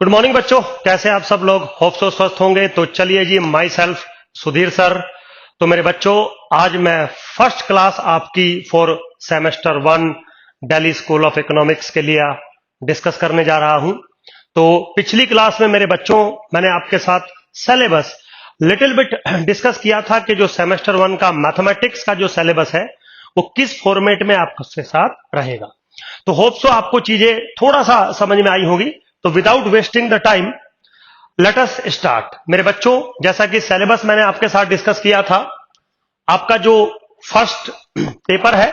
Good morning बच्चों, कैसे आप सब लोग? होप सो स्वस्थ होंगे। तो चलिए जी, माई सेल्फ सुधीर सर। तो मेरे बच्चों, आज मैं फर्स्ट क्लास आपकी for semester 1 Delhi school of economics के लिए डिस्कस करने जा रहा हूं। तो पिछली क्लास में मेरे बच्चों, मैंने आपके साथ सिलेबस लिटिल बिट डिस्कस किया था कि जो सेमेस्टर 1 का मैथमेटिक्स का जो सिलेबस है वो किस फॉर्मेट में आपके साथ रहेगा। तो होप सो आपको चीजें थोड़ा सा समझ में आई होगी। तो without wasting the time let us start. मेरे बच्चों, जैसा कि सिलेबस मैंने आपके साथ डिस्कस किया था, आपका जो फर्स्ट पेपर है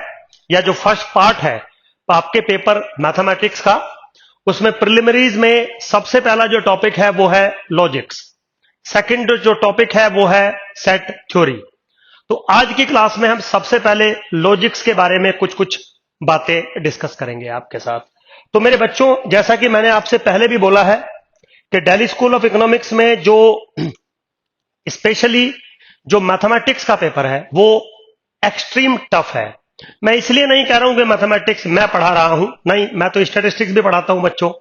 या जो फर्स्ट पार्ट है आपके पेपर मैथमेटिक्स का, उसमें प्रिलिमिनरीज में सबसे पहला जो टॉपिक है वो है लॉजिक्स। सेकंड जो टॉपिक है वो है सेट थ्योरी। तो आज की क्लास में हम सबसे पहले लॉजिक्स के बारे में कुछ कुछ बातें डिस्कस करेंगे आपके साथ। तो मेरे बच्चों, जैसा कि मैंने आपसे पहले भी बोला है कि दिल्ली स्कूल ऑफ इकोनॉमिक्स में जो स्पेशली जो मैथमेटिक्स का पेपर है वो एक्सट्रीम टफ है। मैं इसलिए नहीं कह रहा हूं कि मैथमेटिक्स मैं पढ़ा रहा हूं, नहीं, मैं तो स्टैटिस्टिक्स भी पढ़ाता हूं बच्चों।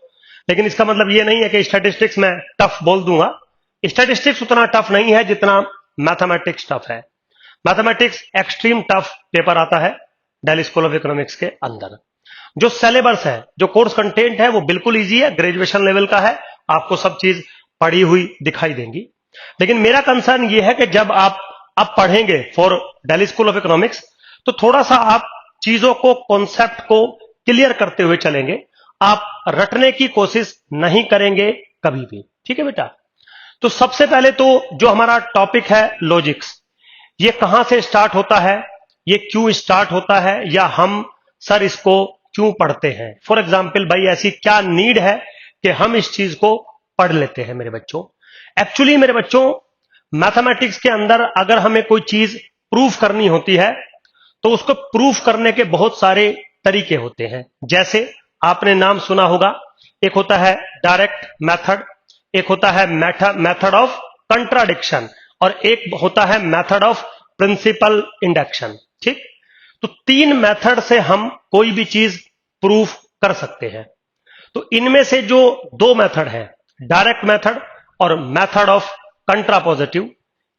लेकिन इसका मतलब ये नहीं है कि स्टैटिस्टिक्स में टफ बोल दूंगा। स्टैटिस्टिक्स उतना टफ नहीं है जितना मैथमेटिक्स टफ है। मैथमेटिक्स एक्सट्रीम टफ पेपर आता है दिल्ली स्कूल ऑफ इकोनॉमिक्स के अंदर। जो सिलेबस है, जो कोर्स कंटेंट है, वो बिल्कुल इजी है, ग्रेजुएशन लेवल का है, आपको सब चीज पढ़ी हुई दिखाई देंगी। लेकिन मेरा कंसर्न ये है कि जब आप अब पढ़ेंगे for Delhi school of economics, तो थोड़ा सा आप चीजों को, कॉन्सेप्ट को क्लियर करते हुए चलेंगे। आप रटने की कोशिश नहीं करेंगे कभी भी, ठीक है बेटा? तो सबसे पहले तो जो हमारा टॉपिक है लॉजिक्स, ये कहां से स्टार्ट होता है, ये क्यों स्टार्ट होता है, या हम सर इसको क्यों पढ़ते हैं। फॉर एग्जाम्पल, भाई ऐसी क्या नीड है कि हम इस चीज को पढ़ लेते हैं मेरे बच्चों। एक्चुअली मेरे बच्चों, मैथमेटिक्स के अंदर अगर हमें कोई चीज प्रूफ करनी होती है तो उसको प्रूफ करने के बहुत सारे तरीके होते हैं। जैसे आपने नाम सुना होगा, एक होता है डायरेक्ट मेथड, एक होता है मेथड ऑफ कंट्राडिक्शन, और एक होता है मेथड ऑफ प्रिंसिपल इंडक्शन। ठीक? तो 3 मेथड से हम कोई भी चीज प्रूफ कर सकते हैं। तो इनमें से जो 2 मेथड है, डायरेक्ट मेथड और मेथड ऑफ कंट्रापोजिटिव,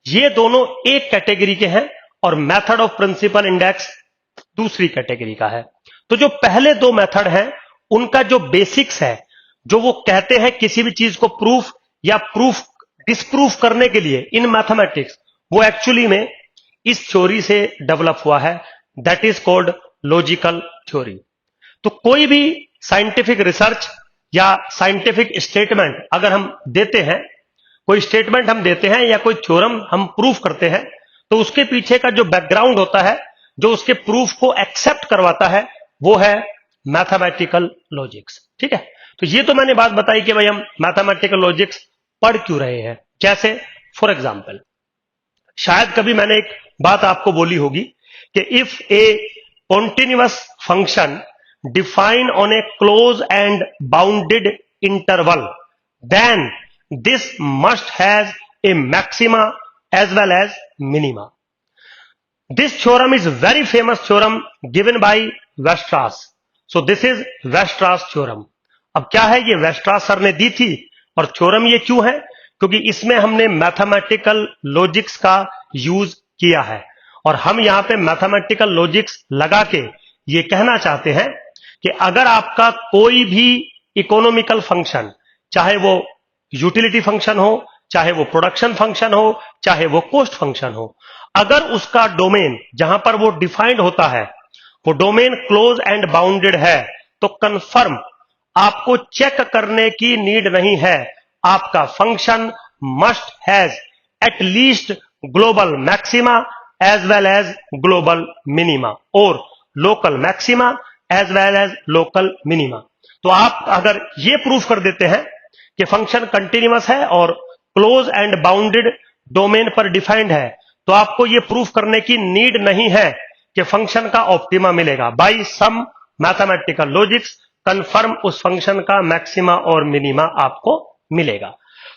ये दोनों एक कैटेगरी के हैं, और मेथड ऑफ प्रिंसिपल इंडेक्स दूसरी कैटेगरी का है। तो जो पहले 2 मेथड हैं, उनका जो बेसिक्स है, जो वो कहते हैं किसी भी चीज को प्रूफ या प्रूफ डिसप्रूफ करने के लिए इन मैथमेटिक्स, वो एक्चुअली में इस थ्योरी से डेवलप हुआ है, that is called logical theory. तो कोई भी साइंटिफिक रिसर्च या साइंटिफिक स्टेटमेंट अगर हम देते हैं, कोई स्टेटमेंट हम देते हैं या कोई थ्योरम हम प्रूफ करते हैं, तो उसके पीछे का जो बैकग्राउंड होता है, जो उसके प्रूफ को एक्सेप्ट करवाता है, वो है मैथमेटिकल लॉजिक्स। ठीक है? तो ये तो मैंने बात बताई कि भाई हम मैथमेटिकल लॉजिक्स पढ़ क्यों रहे हैं। जैसे फॉर एग्जाम्पल, शायद कभी मैंने एक बात आपको बोली होगी कि if a continuous function defined on a close and bounded interval, then this must has a maxima as well as minima. This theorem is very famous theorem given by Weierstrass. So this is Weierstrass theorem. अब क्या है, ये वेस्ट्रास sir ने दी थी। और theorem ये क्यों है? क्योंकि इसमें हमने मैथमेटिकल लॉजिक्स का यूज किया है, और हम यहां पे मैथमेटिकल लॉजिक्स लगा के ये कहना चाहते हैं कि अगर आपका कोई भी इकोनॉमिकल फंक्शन, चाहे वो यूटिलिटी फंक्शन हो, चाहे वो प्रोडक्शन फंक्शन हो, चाहे वो कॉस्ट फंक्शन हो, अगर उसका डोमेन जहां पर वो डिफाइंड होता है, वो डोमेन क्लोज एंड बाउंडेड है, तो कंफर्म आपको चेक करने की नीड नहीं है, आपका function must has at least global maxima as well as global minima, और local maxima as well as local minima. तो आप अगर ये प्रूफ कर देते हैं कि फंक्शन कंटिन्यूअस है और क्लोज एंड बाउंडेड डोमेन पर डिफाइंड है, तो आपको ये प्रूफ करने की नीड नहीं है कि फंक्शन का ऑप्टिमा मिलेगा। बाय सम मैथमेटिकल लॉजिक्स कंफर्म उस फंक्शन का मैक्सिमा और मिनिमा आपको मिलेगा।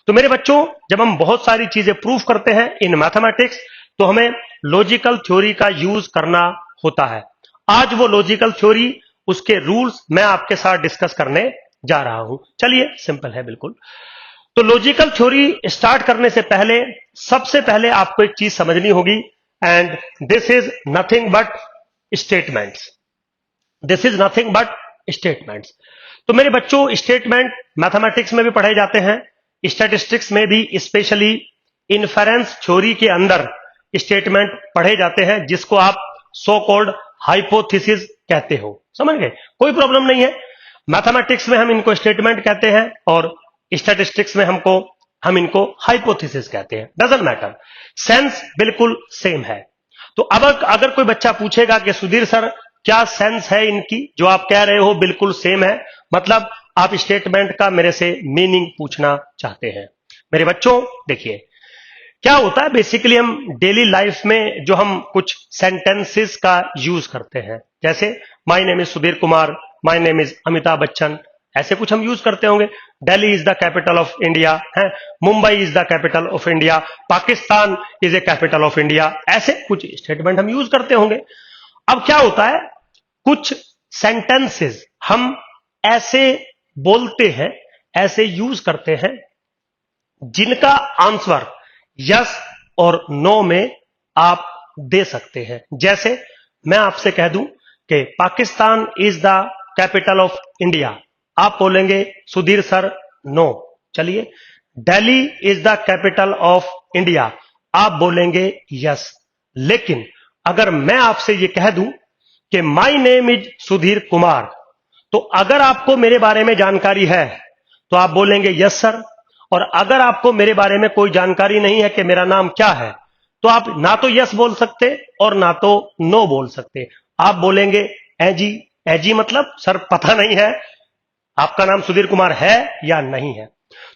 तो मेरे बच्चों, जब हम बहुत सारी चीजें प्रूफ करते हैं इन मैथमेटिक्स, तो हमें लॉजिकल थ्योरी का यूज करना होता है। आज वो लॉजिकल थ्योरी, उसके रूल्स मैं आपके साथ डिस्कस करने जा रहा हूं। चलिए, सिंपल है बिल्कुल। तो लॉजिकल थ्योरी स्टार्ट करने से पहले सबसे पहले आपको एक चीज समझनी होगी, and this is nothing but statements. This is nothing but statements. तो मेरे बच्चों, स्टेटमेंट मैथमेटिक्स में भी पढ़े जाते हैं, स्टैटिस्टिक्स में भी, स्पेशली इन्फेरेंस थ्योरी के अंदर स्टेटमेंट पढ़े जाते हैं, जिसको आप सो कॉल्ड हाइपोथेसिस कहते हो। समझ गए? कोई प्रॉब्लम नहीं है। मैथमेटिक्स में हम इनको स्टेटमेंट कहते हैं और स्टैटिस्टिक्स में हम इनको हाइपोथेसिस कहते हैं। डजंट मैटर, सेंस बिल्कुल सेम है। तो अब अगर कोई बच्चा पूछेगा कि सुधीर सर क्या सेंस है इनकी, जो आप कह रहे हो बिल्कुल सेम है, मतलब आप स्टेटमेंट का मेरे से मीनिंग पूछना चाहते हैं। मेरे बच्चों देखिए, क्या होता है बेसिकली, हम डेली लाइफ में जो हम कुछ सेंटेंसेस का यूज करते हैं, जैसे my name is Sudhir Kumar, my name is Amitabh Bachchan, ऐसे कुछ हम यूज करते होंगे। Delhi is the capital of India है, Mumbai is the capital of India, Pakistan is a capital of India, ऐसे कुछ स्टेटमेंट हम यूज करते होंगे। अब क्या होता है, कुछ सेंटेंसेस हम ऐसे बोलते हैं, ऐसे यूज करते हैं, जिनका आंसर यस और नो में आप दे सकते हैं। जैसे मैं आपसे कह दूं कि Pakistan is the capital of India, आप बोलेंगे सुधीर सर नो। चलिए, Delhi is the capital of India, आप बोलेंगे यस। लेकिन अगर मैं आपसे यह कह दूं कि my name is Sudhir Kumar, तो अगर आपको मेरे बारे में जानकारी है तो आप बोलेंगे यस सर, और अगर आपको मेरे बारे में कोई जानकारी नहीं है कि मेरा नाम क्या है, तो आप ना तो यस बोल सकते और ना तो नो बोल सकते, आप बोलेंगे एजी। एजी मतलब सर पता नहीं है आपका नाम सुधीर कुमार है या नहीं है।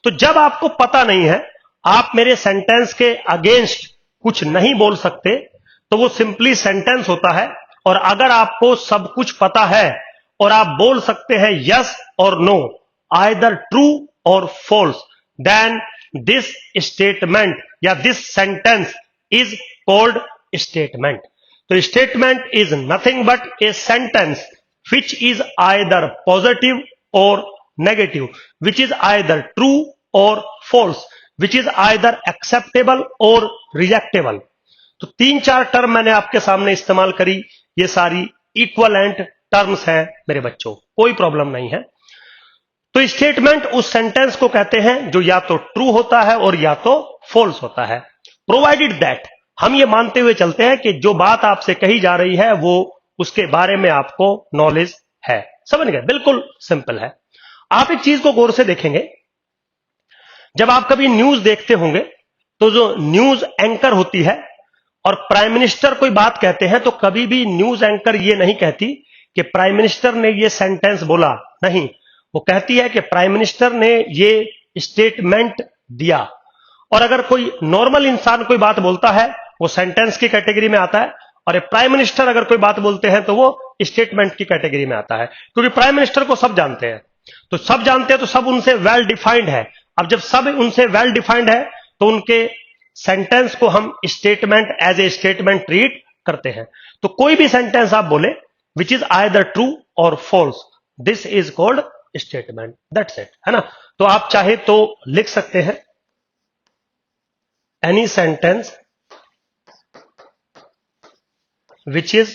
तो जब आपको पता नहीं है, आप मेरे सेंटेंस के अगेंस्ट कुछ नहीं बोल सकते, तो वो सिंपली सेंटेंस होता है। और अगर आपको सब कुछ पता है और आप बोल सकते हैं यस और नो, आइदर ट्रू और फॉल्स, देन दिस स्टेटमेंट या this sentence is called statement. तो statement is nothing but a sentence which is either positive or negative, which is either true or false, which is either acceptable or rejectable। तो 3-4 term मैंने आपके सामने इस्तेमाल करी, ये सारी इक्वलेंट टर्म्स हैं मेरे बच्चों, कोई प्रॉब्लम नहीं है। तो स्टेटमेंट उस सेंटेंस को कहते हैं जो या तो ट्रू होता है और या तो फॉल्स होता है, प्रोवाइडेड दैट, हम ये मानते हुए चलते हैं कि जो बात आपसे कही जा रही है वो उसके बारे में आपको नॉलेज है। समझ गए? बिल्कुल सिंपल है। आप एक चीज को गौर से देखेंगे, जब आप कभी न्यूज देखते होंगे तो जो न्यूज एंकर होती है और प्राइम मिनिस्टर कोई बात कहते हैं, तो कभी भी न्यूज एंकर ये नहीं कहती कि प्राइम मिनिस्टर ने ये सेंटेंस बोला, नहीं, वो कहती है कि प्राइम मिनिस्टर ने ये स्टेटमेंट दिया। और अगर कोई नॉर्मल इंसान कोई बात बोलता है, वो सेंटेंस की कैटेगरी में आता है, और प्राइम मिनिस्टर अगर कोई बात बोलते हैं तो वो स्टेटमेंट की कैटेगरी में आता है, क्योंकि प्राइम मिनिस्टर को सब जानते हैं। तो सब जानते हैं तो सब उनसे वेल डिफाइंड है। अब जब सब उनसे वेल डिफाइंड है तो उनके सेंटेंस को हम statement as a statement treat करते हैं। तो कोई भी सेंटेंस आप बोले विच इज आइदर ट्रू और false, this is called statement, that's it, है ना। तो आप चाहे तो लिख सकते हैं any sentence which is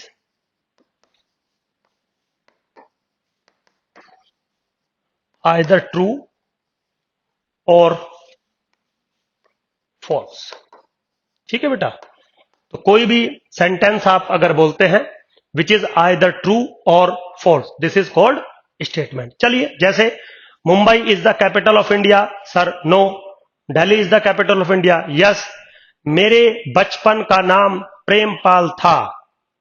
either true or false। ठीक है बेटा, तो कोई भी सेंटेंस आप अगर बोलते हैं which is either true or false, this is called statement। चलिए, जैसे Mumbai is the capital of India, sir no. Delhi is the capital of India, yes. मेरे बचपन का नाम प्रेमपाल था,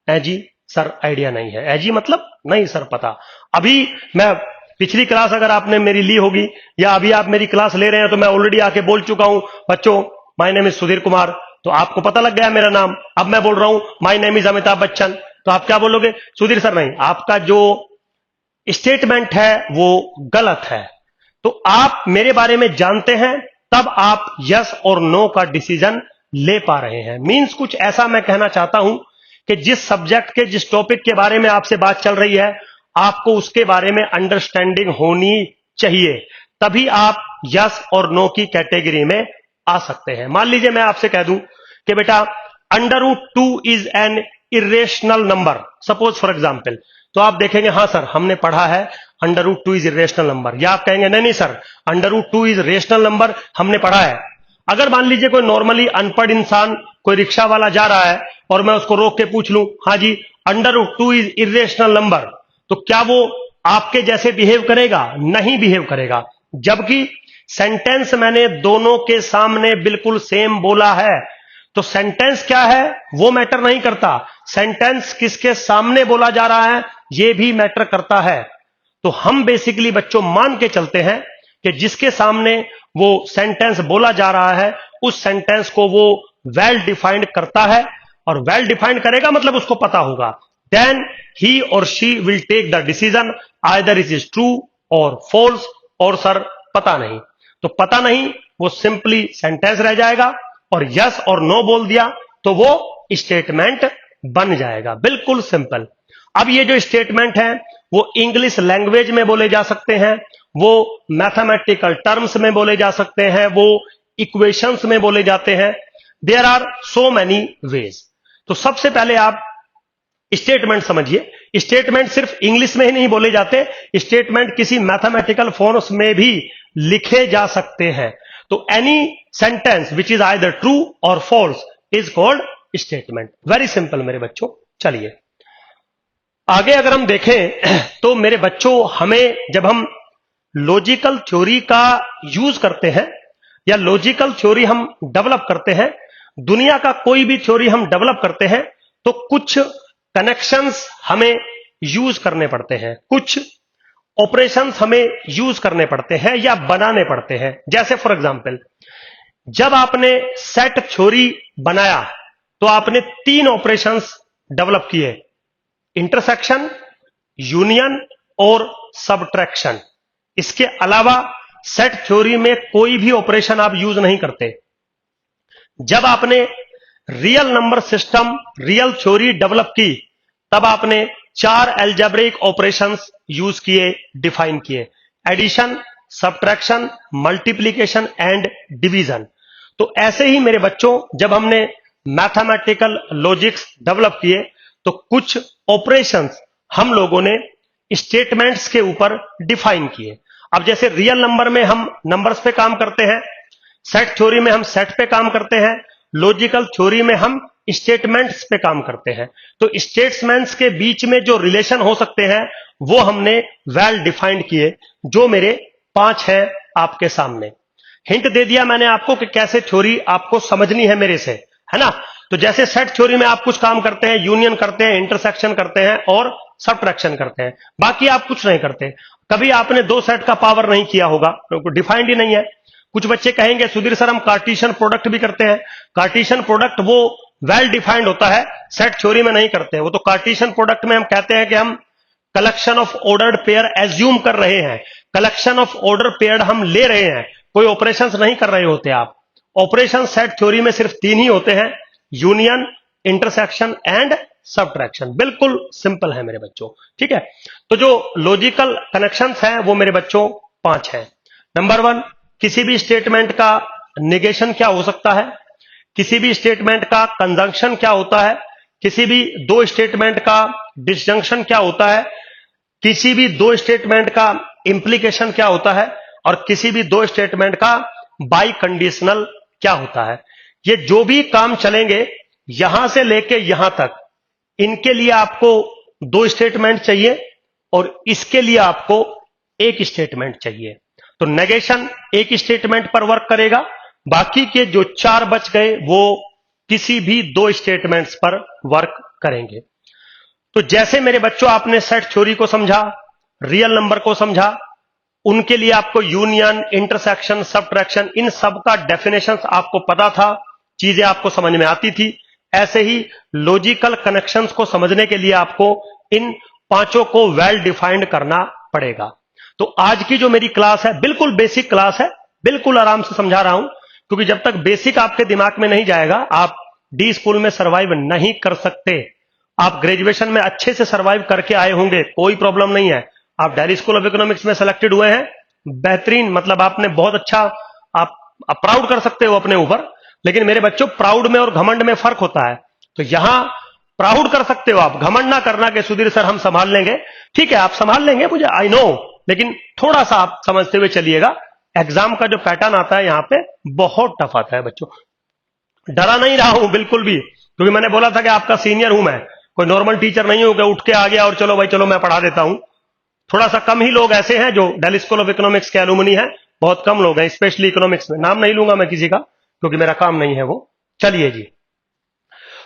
एजी सर आइडिया नहीं है। एजी मतलब नहीं सर पता। अभी मैं पिछली क्लास अगर आपने मेरी ली होगी या अभी आप मेरी क्लास ले रहे हैं तो मैं ऑलरेडी आके बोल चुका हूं, बच्चों my name is Sudhir Kumar, तो आपको पता लग गया मेरा नाम। अब मैं बोल रहा हूं my name is Amitabh Bachchan, तो आप क्या बोलोगे? सुधीर सर नहीं, आपका जो स्टेटमेंट है वो गलत है। तो आप मेरे बारे में जानते हैं तब आप यस और नो का डिसीजन ले पा रहे हैं। मींस कुछ ऐसा मैं कहना चाहता हूं कि जिस सब्जेक्ट के, जिस टॉपिक के बारे में आपसे बात चल रही है, आपको उसके बारे में अंडरस्टैंडिंग होनी चाहिए, तभी आप यस और नो की कैटेगरी में आ सकते हैं। मान लीजिए मैं आपसे कह दूं कि बेटा √2 is an irrational number, suppose for example, तो आप देखेंगे हाँ सर हमने पढ़ा है √2 इज इरेशनल नंबर, या आप कहेंगे नहीं नहीं सर √2 इज रेशनल नंबर हमने पढ़ा है। अगर मान लीजिए कोई नॉर्मली अनपढ़ इंसान, कोई रिक्शा वाला जा रहा है और मैं उसको रोक के पूछ लूं हाँ जी √2 इज इरेशनल नंबर, तो क्या वो आपके जैसे बिहेव करेगा? नहीं बिहेव करेगा। जबकि सेंटेंस मैंने दोनों के सामने बिल्कुल सेम बोला है, तो सेंटेंस क्या है वो मैटर नहीं करता, सेंटेंस किसके सामने बोला जा रहा है ये भी मैटर करता है। तो हम बेसिकली बच्चों मान के चलते हैं कि जिसके सामने वो सेंटेंस बोला जा रहा है उस सेंटेंस को वो वेल डिफाइंड करता है, और वेल डिफाइंड करेगा मतलब उसको पता होगा। देन ही और she will take the decision either it is true और फॉल्स, और सर पता नहीं, तो पता नहीं वो सिंपली सेंटेंस रह जाएगा, और यस और नो बोल दिया तो वो स्टेटमेंट बन जाएगा। बिल्कुल सिंपल। अब ये जो स्टेटमेंट है वो इंग्लिश लैंग्वेज में बोले जा सकते हैं, वो मैथमेटिकल टर्म्स में बोले जा सकते हैं, वो इक्वेशंस में बोले जाते हैं। There are so many ways. तो सबसे पहले आप स्टेटमेंट समझिए। स्टेटमेंट सिर्फ इंग्लिश में ही नहीं बोले जाते, स्टेटमेंट किसी मैथमेटिकल फॉर्म्स में भी लिखे जा सकते हैं। तो any sentence which is either true और false is called statement. Very simple मेरे बच्चों। चलिए आगे अगर हम देखें तो मेरे बच्चों हमें जब हम लॉजिकल थ्योरी का यूज करते हैं या लॉजिकल थ्योरी हम डेवलप करते हैं, दुनिया का कोई भी थ्योरी हम डेवलप करते हैं, तो कुछ कनेक्शंस हमें यूज करने पड़ते हैं, कुछ ऑपरेशंस हमें यूज करने पड़ते हैं या बनाने पड़ते हैं। जैसे फॉर एग्जांपल जब आपने सेट थ्योरी बनाया तो आपने 3 ऑपरेशंस डेवलप किए, इंटरसेक्शन, यूनियन और सबट्रैक्शन। इसके अलावा सेट थ्योरी में कोई भी ऑपरेशन आप यूज नहीं करते। जब आपने real number system, real theory develop की, तब आपने 4 अलजेब्रिक ऑपरेशंस यूज किए, डिफाइन किए, addition, subtraction, multiplication and division. तो ऐसे ही मेरे बच्चों जब हमने मैथमेटिकल लॉजिक्स डेवलप किए तो कुछ ऑपरेशंस हम लोगों ने स्टेटमेंट्स के ऊपर डिफाइन किए। अब जैसे रियल नंबर में हम नंबर्स पे काम करते हैं, सेट थ्योरी में हम सेट पे काम करते हैं, लॉजिकल थ्योरी में हम स्टेटमेंट्स पे काम करते हैं। तो स्टेटमेंट्स के बीच में जो रिलेशन हो सकते हैं वो हमने वेल डिफाइंड किए, जो मेरे 5 हैं आपके सामने। हिंट दे दिया मैंने आपको कि कैसे थ्योरी आपको समझनी है मेरे से, है ना। तो जैसे सेट थ्योरी में आप कुछ काम करते हैं, यूनियन करते हैं, इंटरसेक्शन करते हैं और सबट्रैक्शन करते हैं, बाकी आप कुछ नहीं करते। कभी आपने 2 सेट का पावर नहीं किया होगा, डिफाइंड ही नहीं है। कुछ बच्चे कहेंगे सुधीर सर हम कार्टेशियन प्रोडक्ट भी करते हैं। कार्टेशियन प्रोडक्ट वो वेल डिफाइंड होता है, सेट थ्योरी में नहीं करते। वो तो कार्टेशियन प्रोडक्ट में हम कहते हैं कि हम collection of ordered pair assume कर रहे हैं, कलेक्शन ऑफ ऑर्डर पेयर हम ले रहे हैं, कोई ऑपरेशंस नहीं कर रहे होते आप। ऑपरेशन सेट थ्योरी में सिर्फ 3 ही होते हैं, यूनियन, इंटरसेक्शन एंड सबट्रैक्शन। बिल्कुल सिंपल है मेरे बच्चों, ठीक है। तो जो लॉजिकल कनेक्शंस हैं वो मेरे बच्चों 5 हैं। नंबर 1, किसी भी स्टेटमेंट का नेगेशन क्या हो सकता है, किसी भी स्टेटमेंट का कंजंक्शन क्या होता है, किसी भी 2 स्टेटमेंट का डिसजंक्शन क्या होता है, किसी भी 2 स्टेटमेंट का इंप्लीकेशन क्या होता है, और किसी भी 2 स्टेटमेंट का बाई कंडीशनल क्या होता है। ये जो भी काम चलेंगे यहां से लेके यहां तक, इनके लिए आपको 2 स्टेटमेंट चाहिए और इसके लिए आपको 1 स्टेटमेंट चाहिए। तो नेगेशन 1 स्टेटमेंट पर वर्क करेगा, बाकी के जो 4 बच गए वो किसी भी 2 स्टेटमेंट्स पर वर्क करेंगे। तो जैसे मेरे बच्चों आपने सेट थ्योरी को समझा, रियल नंबर को समझा, उनके लिए आपको यूनियन, इंटरसेक्शन, सबट्रैक्शन, इन सब का डेफिनेशंस आपको पता था, चीजें आपको समझ में आती थी। ऐसे ही लॉजिकल कनेक्शंस को समझने के लिए आपको इन 5 को वेल डिफाइंड करना पड़ेगा। तो आज की जो मेरी क्लास है बिल्कुल बेसिक क्लास है, बिल्कुल आराम से समझा रहा हूं, क्योंकि जब तक बेसिक आपके दिमाग में नहीं जाएगा आप डी स्कूल में सर्वाइव नहीं कर सकते। आप ग्रेजुएशन में अच्छे से सर्वाइव करके आए होंगे, कोई प्रॉब्लम नहीं है। आप दिल्ली स्कूल ऑफ इकोनॉमिक्स में सेलेक्टेड हुए हैं, बेहतरीन, मतलब आपने बहुत अच्छा, आप प्राउड कर सकते हो अपने ऊपर। लेकिन मेरे बच्चों, प्राउड में और घमंड में फर्क होता है। तो यहां प्राउड कर सकते हो आप, घमंड ना करना कि सुधीर सर हम संभाल लेंगे। ठीक है, आप संभाल लेंगे, मुझे आई नो, लेकिन थोड़ा सा आप समझते हुए चलिएगा। एग्जाम का जो पैटर्न आता है यहां पे बहुत टफ आता है बच्चों। डरा नहीं रहा हूं बिल्कुल भी, क्योंकि मैंने बोला था कि आपका सीनियर हूं मैं, कोई नॉर्मल टीचर नहीं हूं कि उठ के आ गया और चलो भाई चलो मैं पढ़ा देता हूं। थोड़ा सा कम ही लोग ऐसे हैं जो दिल्ली स्कूल ऑफ इकोनॉमिक्स के एलुमनी हैं, बहुत कम लोग हैं, स्पेशली इकोनॉमिक्स में। नाम नहीं लूंगा मैं किसी का, क्योंकि मेरा काम नहीं है वो। चलिए जी,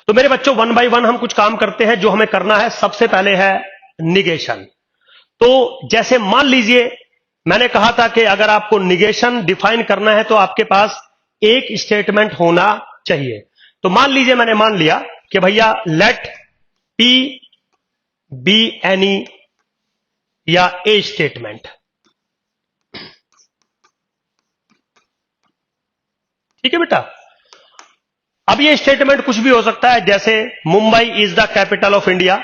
तो मेरे बच्चों, वन बाय वन हम कुछ काम करते हैं। जो हमें करना है, सबसे पहले है निगेशन। तो जैसे मान लीजिए, मैंने कहा था कि अगर आपको निगेशन डिफाइन करना है तो आपके पास एक स्टेटमेंट होना चाहिए। तो मान लीजिए, मैंने मान लिया कि भैया लेट पी बी एनी या ए स्टेटमेंट। ठीक है बेटा, अब ये स्टेटमेंट कुछ भी हो सकता है, जैसे Mumbai is the capital of India.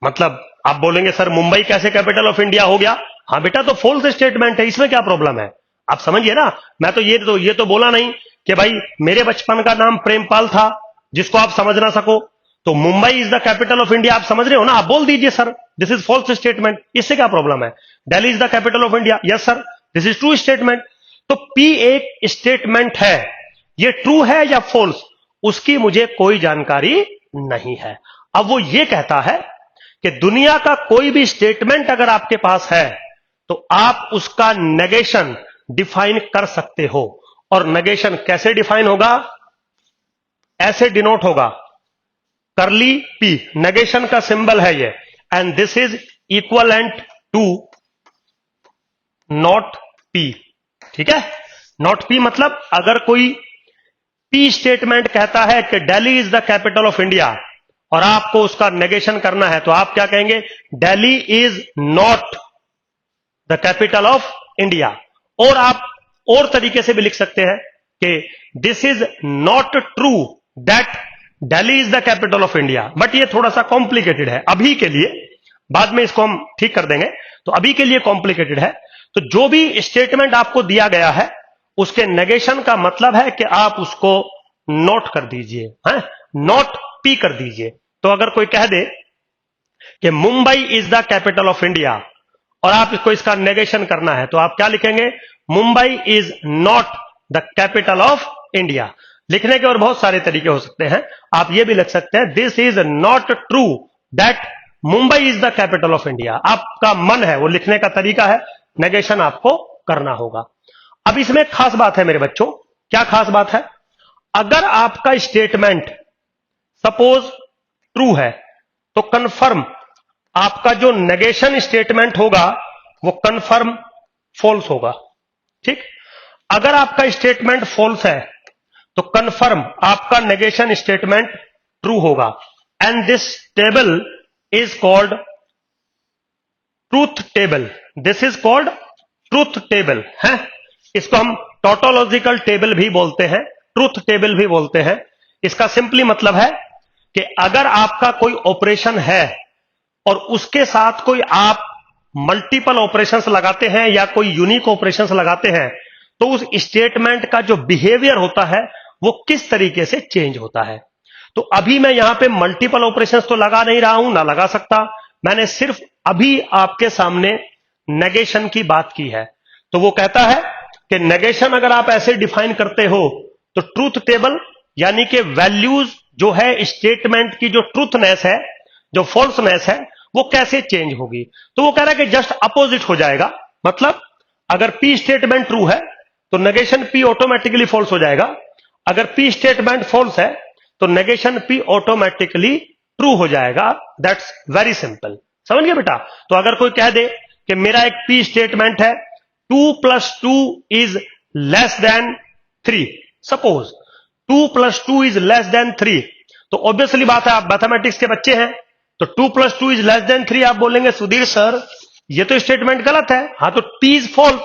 मतलब आप बोलेंगे सर मुंबई कैसे कैपिटल ऑफ इंडिया हो गया? हाँ बेटा, तो फॉल्स स्टेटमेंट है, इसमें क्या प्रॉब्लम है? आप समझिए ना। मैं तो ये तो बोला नहीं कि भाई मेरे बचपन का नाम प्रेमपाल था, जिसको आप समझ ना सको, तो Mumbai is the capital of India आप समझ रहे हो ना, आप बोल दीजिए sir this is false statement, इससे क्या प्रॉब्लम है? Delhi is the capital of India, yes sir this is true statement. तो पी एक स्टेटमेंट है, ये ट्रू है या फॉल्स, उसकी मुझे कोई जानकारी नहीं है। अब वो ये कहता है कि दुनिया का कोई भी स्टेटमेंट अगर आपके पास है तो आप उसका नेगेशन डिफाइन कर सकते हो। और नेगेशन कैसे डिफाइन होगा? ऐसे डिनोट होगा, करली पी, नेगेशन का सिंबल है ये, and this is equivalent to not P. ठीक है, नॉट पी मतलब अगर कोई पी स्टेटमेंट कहता है कि Delhi is the capital of India और आपको उसका नेगेशन करना है, तो आप क्या कहेंगे? Delhi is not the capital of India. और आप और तरीके से भी लिख सकते हैं कि this is not true that Delhi is the capital of India. But ये थोड़ा सा कॉम्प्लिकेटेड है अभी के लिए, बाद में इसको हम ठीक कर देंगे। तो अभी के लिए कॉम्प्लिकेटेड है। तो जो भी स्टेटमेंट आपको दिया गया है, उसके नेगेशन का मतलब है कि आप उसको नोट कर दीजिए, नोट पी कर दीजिए। तो अगर कोई कह दे कि Mumbai is the capital of India और आप इसको इसका नेगेशन करना है, तो आप क्या लिखेंगे? Mumbai is not the capital of India. लिखने के और बहुत सारे तरीके हो सकते हैं। आप ये भी लिख सकते हैं this is not true that Mumbai is the capital of India. आपका मन है, वो लिखने का तरीका है, नेगेशन आपको करना होगा। अब इसमें एक खास बात है मेरे बच्चों। क्या खास बात है? अगर आपका स्टेटमेंट सपोज ट्रू है तो कंफर्म आपका जो नेगेशन स्टेटमेंट होगा वो कंफर्म फॉल्स होगा। ठीक, अगर आपका स्टेटमेंट फॉल्स है तो कंफर्म आपका नेगेशन स्टेटमेंट ट्रू होगा। And this table is called truth table. This is called truth table है। इसको हम टोटोलॉजिकल टेबल भी बोलते हैं, ट्रूथ टेबल भी बोलते हैं। इसका सिंपली मतलब है कि अगर आपका कोई ऑपरेशन है और उसके साथ कोई आप मल्टीपल ऑपरेशंस लगाते हैं या कोई यूनिक ऑपरेशंस लगाते हैं, तो उस स्टेटमेंट का जो बिहेवियर होता है वो किस तरीके से चेंज होता है। तो अभी मैं यहां पे मल्टीपल ऑपरेशंस तो लगा नहीं रहा हूं, ना लगा सकता। मैंने सिर्फ अभी आपके सामने नेगेशन की बात की है। तो वो कहता है कि नेगेशन अगर आप ऐसे डिफाइन करते हो तो ट्रूथ टेबल यानी कि वैल्यूज जो है स्टेटमेंट की, जो ट्रूथनेस है, जो फॉल्सनेस है, वो कैसे चेंज होगी। तो वो कह रहा है कि जस्ट अपोजिट हो जाएगा। मतलब अगर पी स्टेटमेंट ट्रू है तो नेगेशन पी ऑटोमेटिकली फॉल्स हो जाएगा। अगर पी स्टेटमेंट फॉल्स है तो नेगेशन पी ऑटोमेटिकली ट्रू हो जाएगा। That's very simple. समझ गए बेटा? तो अगर कोई कह दे कि मेरा एक पी स्टेटमेंट है 2 + 2 is less than 3, suppose 2 + 2 is less than 3, तो ऑब्वियसली बात है, आप मैथमेटिक्स के बच्चे हैं, तो 2 + 2 इज लेस देन 3 आप बोलेंगे सुधीर सर ये तो स्टेटमेंट गलत है। हाँ, तो T इज फॉल्स।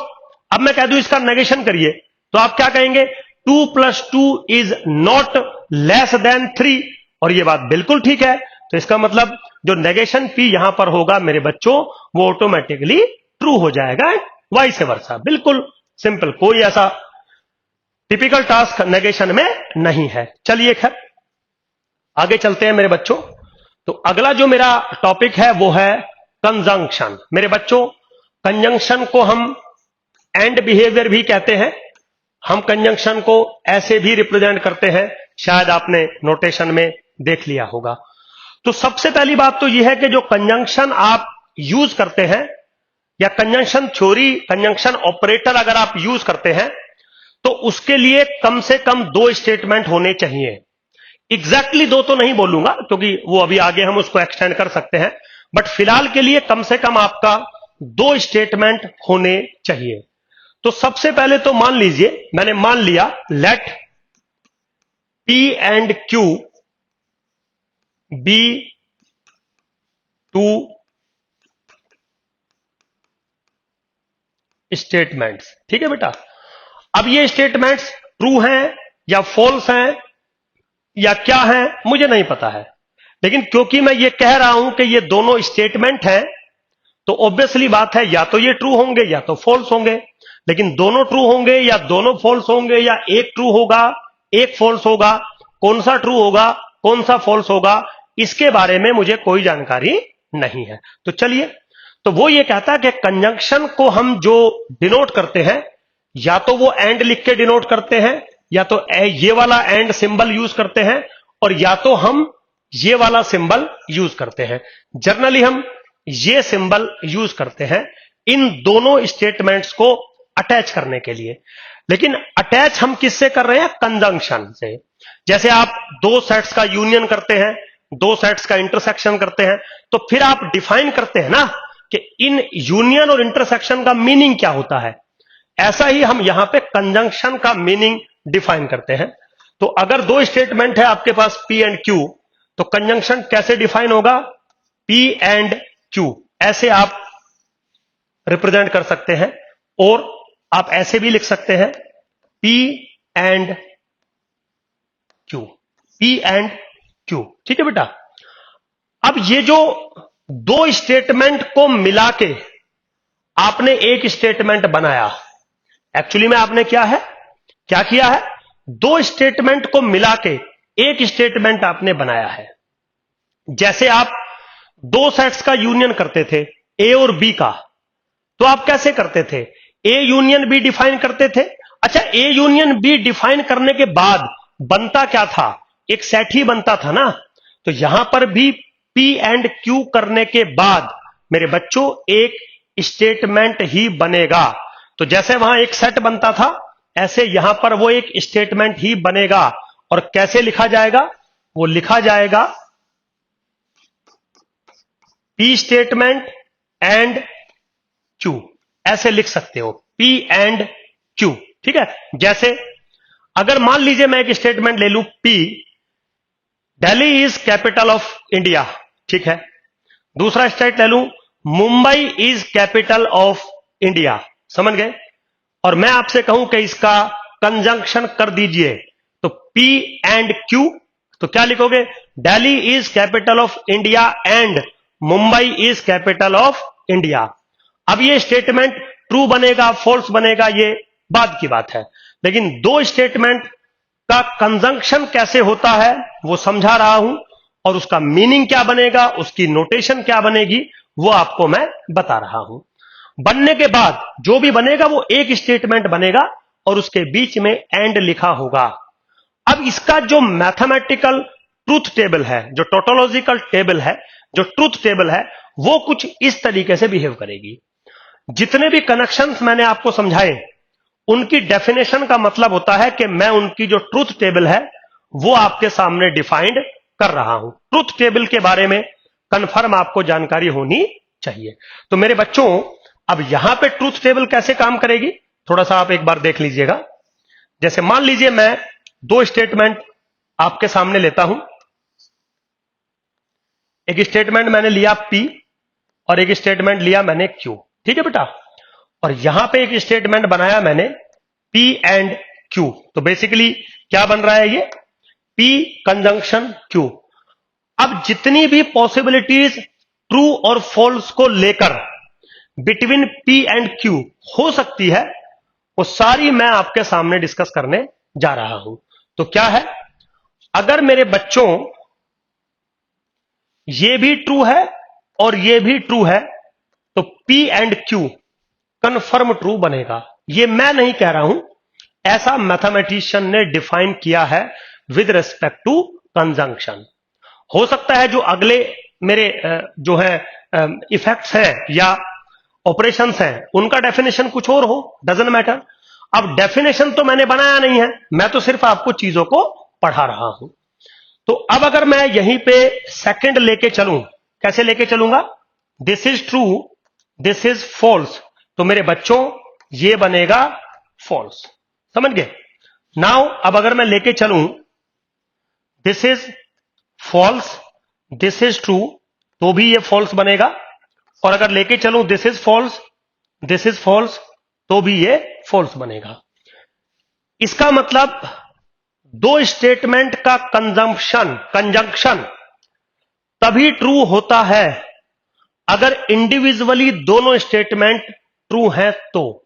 अब मैं कह दूं इसका नेगेशन करिए, तो आप क्या कहेंगे? 2 + 2 इज नॉट लेस देन 3, और ये बात बिल्कुल ठीक है। तो इसका मतलब जो नेगेशन P यहां पर होगा मेरे बच्चों, वो ऑटोमेटिकली ट्रू हो जाएगा, वाइस वर्सा, बिल्कुल सिंपल, कोई ऐसा टिपिकल टास्क नेगेशन में नहीं है। चलिए खैर आगे चलते हैं मेरे बच्चों। तो अगला जो मेरा टॉपिक है वो है कंजंक्शन। मेरे बच्चों कंजंक्शन को हम एंड बिहेवियर भी कहते हैं, हम कंजंक्शन को ऐसे भी रिप्रेजेंट करते हैं, शायद आपने नोटेशन में देख लिया होगा। तो सबसे पहली बात तो यह है कि जो कंजंक्शन आप यूज करते हैं या कंजंक्शन थ्योरी, कंजंक्शन ऑपरेटर अगर आप यूज करते हैं तो उसके लिए कम से कम 2 स्टेटमेंट होने चाहिए। एग्जैक्टली 2 तो नहीं बोलूंगा क्योंकि वो अभी आगे हम उसको एक्सटेंड कर सकते हैं, बट फिलहाल के लिए कम से कम आपका 2 स्टेटमेंट होने चाहिए। तो सबसे पहले तो मान लीजिए, मैंने मान लिया let P and Q be 2 statements. ठीक है बेटा, अब ये स्टेटमेंट्स ट्रू हैं या फॉल्स हैं या क्या है मुझे नहीं पता है, लेकिन क्योंकि मैं ये कह रहा हूं कि ये दोनों स्टेटमेंट हैं तो ऑब्वियसली बात है या तो ये ट्रू होंगे या तो फॉल्स होंगे। लेकिन दोनों ट्रू होंगे या दोनों फॉल्स होंगे या एक ट्रू होगा एक फॉल्स होगा, कौन सा ट्रू होगा कौन सा फॉल्स होगा इसके बारे में मुझे कोई जानकारी नहीं है। तो चलिए, तो वो ये कहता है कि कंजंक्शन को हम जो डिनोट करते हैं या तो वो एंड लिख के डिनोट करते हैं या तो ये वाला एंड सिंबल यूज करते हैं और या तो हम ये वाला सिंबल यूज करते हैं। जनरली हम ये सिंबल यूज करते हैं इन दोनों स्टेटमेंट्स को अटैच करने के लिए। लेकिन अटैच हम किससे कर रहे हैं? कंजंक्शन से। जैसे आप 2 सेट्स का यूनियन करते हैं, 2 सेट्स का इंटरसेक्शन करते हैं, तो फिर आप डिफाइन करते हैं ना कि इन यूनियन और इंटरसेक्शन का मीनिंग क्या होता है। ऐसा ही हम यहां पे कंजंक्शन का मीनिंग डिफाइन करते हैं। तो अगर 2 स्टेटमेंट है आपके पास P एंड Q, तो कंजंक्शन कैसे डिफाइन होगा? P एंड Q, ऐसे आप रिप्रेजेंट कर सकते हैं। और आप ऐसे भी लिख सकते हैं P and Q, P and Q। ठीक है बेटा, अब ये जो 2 स्टेटमेंट को मिला के आपने एक स्टेटमेंट बनाया, एक्चुअली में आपने क्या किया है? 2 स्टेटमेंट को मिला के एक स्टेटमेंट आपने बनाया है। जैसे आप 2 सेट्स का यूनियन करते थे A और B का, तो आप कैसे करते थे? A यूनियन B डिफाइन करते थे। अच्छा, A यूनियन B डिफाइन करने के बाद बनता क्या था? एक सेट ही बनता था ना। तो यहां पर भी P एंड Q करने के बाद मेरे बच्चों एक स्टेटमेंट ही बनेगा। तो जैसे वहां एक सेट बनता था ऐसे यहां पर वो एक स्टेटमेंट ही बनेगा। और कैसे लिखा जाएगा? वो लिखा जाएगा P स्टेटमेंट एंड Q, ऐसे लिख सकते हो P एंड Q। ठीक है, जैसे अगर मान लीजिए मैं एक स्टेटमेंट ले लूं P, Delhi is capital of India. ठीक है, दूसरा स्टेट ले लूं Mumbai is capital of India. समझ गए? और मैं आपसे कहूं कि इसका कंजंक्शन कर दीजिए, तो P एंड Q, तो क्या लिखोगे? Delhi is capital of India and Mumbai is capital of India. अब ये स्टेटमेंट ट्रू बनेगा फॉल्स बनेगा ये बाद की बात है, लेकिन 2 स्टेटमेंट का कंजंक्शन कैसे होता है वो समझा रहा हूं, और उसका मीनिंग क्या बनेगा, उसकी नोटेशन क्या बनेगी, वो आपको मैं बता रहा हूं। बनने के बाद जो भी बनेगा वो एक स्टेटमेंट बनेगा और उसके बीच में एंड लिखा होगा। अब इसका जो मैथमेटिकल ट्रूथ टेबल है, जो टोटोलॉजिकल टेबल है, जो ट्रूथ टेबल है, वो कुछ इस तरीके से बिहेव करेगी। जितने भी कनेक्शंस मैंने आपको समझाए उनकी डेफिनेशन का मतलब होता है कि मैं उनकी जो ट्रूथ टेबल है वो आपके सामने डिफाइंड कर रहा हूं। ट्रूथ टेबल के बारे में कंफर्म आपको जानकारी होनी चाहिए। तो मेरे बच्चों, अब यहां पे ट्रूथ टेबल कैसे काम करेगी थोड़ा सा आप एक बार देख लीजिएगा। जैसे मान लीजिए मैं 2 स्टेटमेंट आपके सामने लेता हूं। एक स्टेटमेंट मैंने लिया P और एक स्टेटमेंट लिया मैंने Q। ठीक है बेटा, और यहां पे एक स्टेटमेंट बनाया मैंने P एंड Q। तो बेसिकली क्या बन रहा है? ये P कंजंक्शन Q। अब जितनी भी पॉसिबिलिटीज ट्रू और फॉल्स को लेकर बिटवीन P एंड Q हो सकती है, वो सारी मैं आपके सामने डिस्कस करने जा रहा हूं। तो क्या है, अगर मेरे बच्चों ये भी ट्रू है और ये भी ट्रू है, तो P and Q confirm true बनेगा। ये मैं नहीं कह रहा हूं, ऐसा मैथमेटिशियन ने डिफाइन किया है विद रिस्पेक्ट टू कंजंक्शन। हो सकता है जो अगले मेरे जो है इफेक्ट्स हैं या ऑपरेशंस हैं, उनका डेफिनेशन कुछ और हो, डजंट मैटर। अब डेफिनेशन तो मैंने बनाया नहीं है, मैं तो सिर्फ आपको चीजों को पढ़ा रहा हूं। तो अब अगर मैं यहीं पे सेकंड लेके चलूं, कैसे लेके चलूंगा, this is true, this is false, तो मेरे बच्चों ये बनेगा फॉल्स। समझ गए? नाउ अब अगर मैं लेके चलूं this is false, this is true, तो भी ये फॉल्स बनेगा। और अगर लेके चलूं this is false, this is false, तो भी ये फॉल्स बनेगा। इसका मतलब दो स्टेटमेंट का कंजंक्शन तभी ट्रू होता है अगर इंडिविजुअली दोनों स्टेटमेंट ट्रू हैं। तो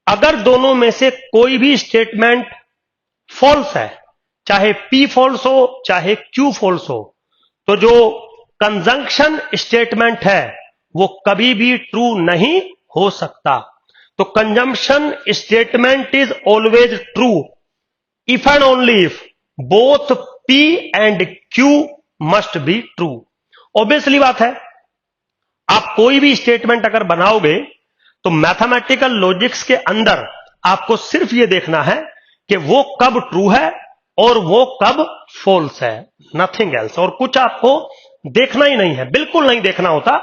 अगर दोनों में से कोई भी स्टेटमेंट फॉल्स है, चाहे P फॉल्स हो चाहे Q फॉल्स हो, तो जो कंजंक्शन स्टेटमेंट है वो कभी भी ट्रू नहीं हो सकता। तो conjunction statement is always true if and only if both P and Q must be true. Obviously बात है, आप कोई भी स्टेटमेंट अगर बनाओगे तो मैथमेटिकल लॉजिक्स के अंदर आपको सिर्फ यह देखना है कि वो कब ट्रू है और वो कब फॉल्स है, नथिंग एल्स। और कुछ आपको देखना ही नहीं है, बिल्कुल नहीं देखना होता।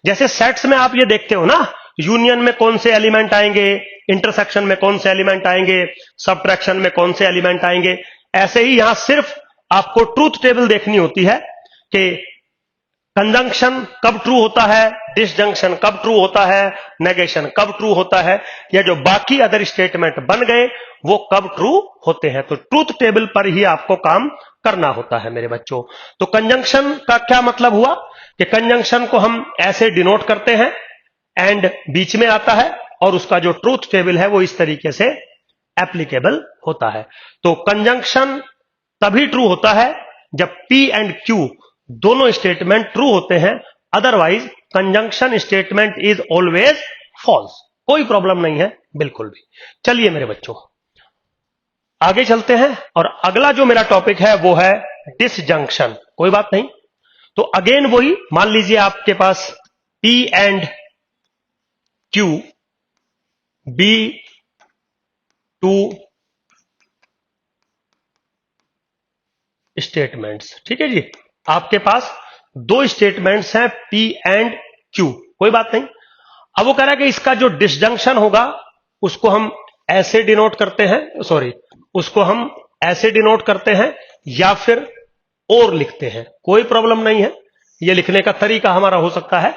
जैसे सेट्स में आप ये देखते हो ना, यूनियन में कौन से एलिमेंट आएंगे, इंटरसेक्शन में कौन से एलिमेंट आएंगे, सबट्रैक्शन में कौन से एलिमेंट आएंगे, ऐसे ही यहां सिर्फ आपको ट्रूथ टेबल देखनी होती है कि कंजंक्शन कब ट्रू होता है, डिसजंक्शन कब ट्रू होता है, नेगेशन कब ट्रू होता है, या जो बाकी अदर स्टेटमेंट बन गए वो कब ट्रू होते हैं। तो ट्रूथ टेबल पर ही आपको काम करना होता है मेरे बच्चों। तो कंजंक्शन का क्या मतलब हुआ कि कंजंक्शन को हम ऐसे डिनोट करते हैं, एंड बीच में आता है, और उसका जो ट्रूथ टेबल है वो इस तरीके से एप्लीकेबल होता है। तो कंजंक्शन तभी ट्रू होता है जब P एंड Q दोनों स्टेटमेंट ट्रू होते हैं, otherwise conjunction statement is always false. कोई प्रॉब्लम नहीं है बिल्कुल भी। चलिए मेरे बच्चों आगे चलते हैं, और अगला जो मेरा टॉपिक है वो है डिसजंक्शन। कोई बात नहीं, तो अगेन वही, मान लीजिए आपके पास P and Q be two statements, ठीक है जी। आपके पास दो स्टेटमेंट्स हैं P एंड Q, कोई बात नहीं। अब वो कह रहा है कि इसका जो डिसजंक्शन होगा उसको हम ऐसे डिनोट करते हैं, उसको हम ऐसे डिनोट करते हैं या फिर और लिखते हैं, कोई प्रॉब्लम नहीं है, ये लिखने का तरीका हमारा हो सकता है।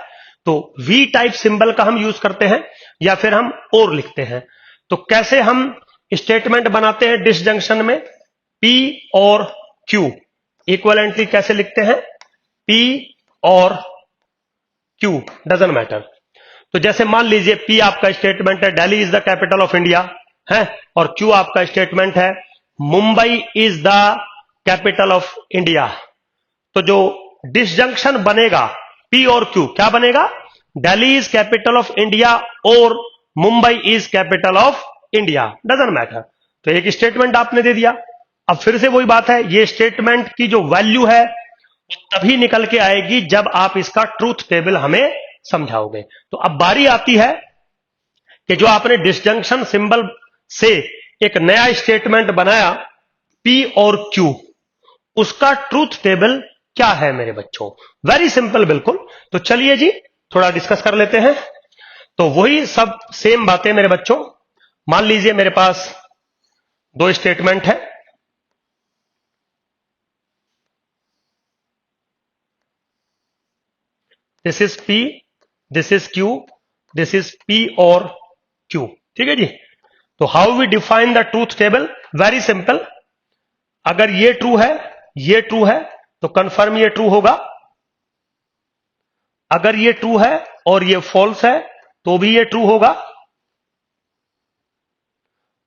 तो V टाइप सिंबल का हम यूज करते हैं या फिर हम और लिखते हैं। तो कैसे हम स्टेटमेंट बनाते हैं डिसजंक्शन में, P और Q इक्वलेंटली कैसे लिखते हैं, P और Q डजंट मैटर। तो जैसे मान लीजिए P आपका स्टेटमेंट है Delhi is the capital of India है, और Q आपका स्टेटमेंट है Mumbai is the capital of India. तो जो डिसजंक्शन बनेगा P और Q क्या बनेगा, Delhi is capital of India और Mumbai is capital of India, doesn't matter. तो एक स्टेटमेंट आपने दे दिया। अब फिर से वही बात है, ये स्टेटमेंट की जो वैल्यू है वो तभी निकल के आएगी जब आप इसका ट्रूथ टेबल हमें समझाओगे। तो अब बारी आती है कि जो आपने डिसजंक्शन सिंबल से एक नया स्टेटमेंट बनाया P और Q, उसका ट्रूथ टेबल क्या है मेरे बच्चों। वेरी सिंपल बिल्कुल। तो चलिए जी थोड़ा डिस्कस कर लेते हैं। तो वही सब सेम बातें मेरे बच्चों। मान लीजिए मेरे पास दो स्टेटमेंट है, this is P, this is Q, this is P और Q, ठीक है जी। तो how we define the truth table, very simple. अगर ये ट्रू है, ये ट्रू है, तो कंफर्म ये ट्रू होगा। अगर ये ट्रू है और ये फॉल्स है तो भी ये ट्रू होगा।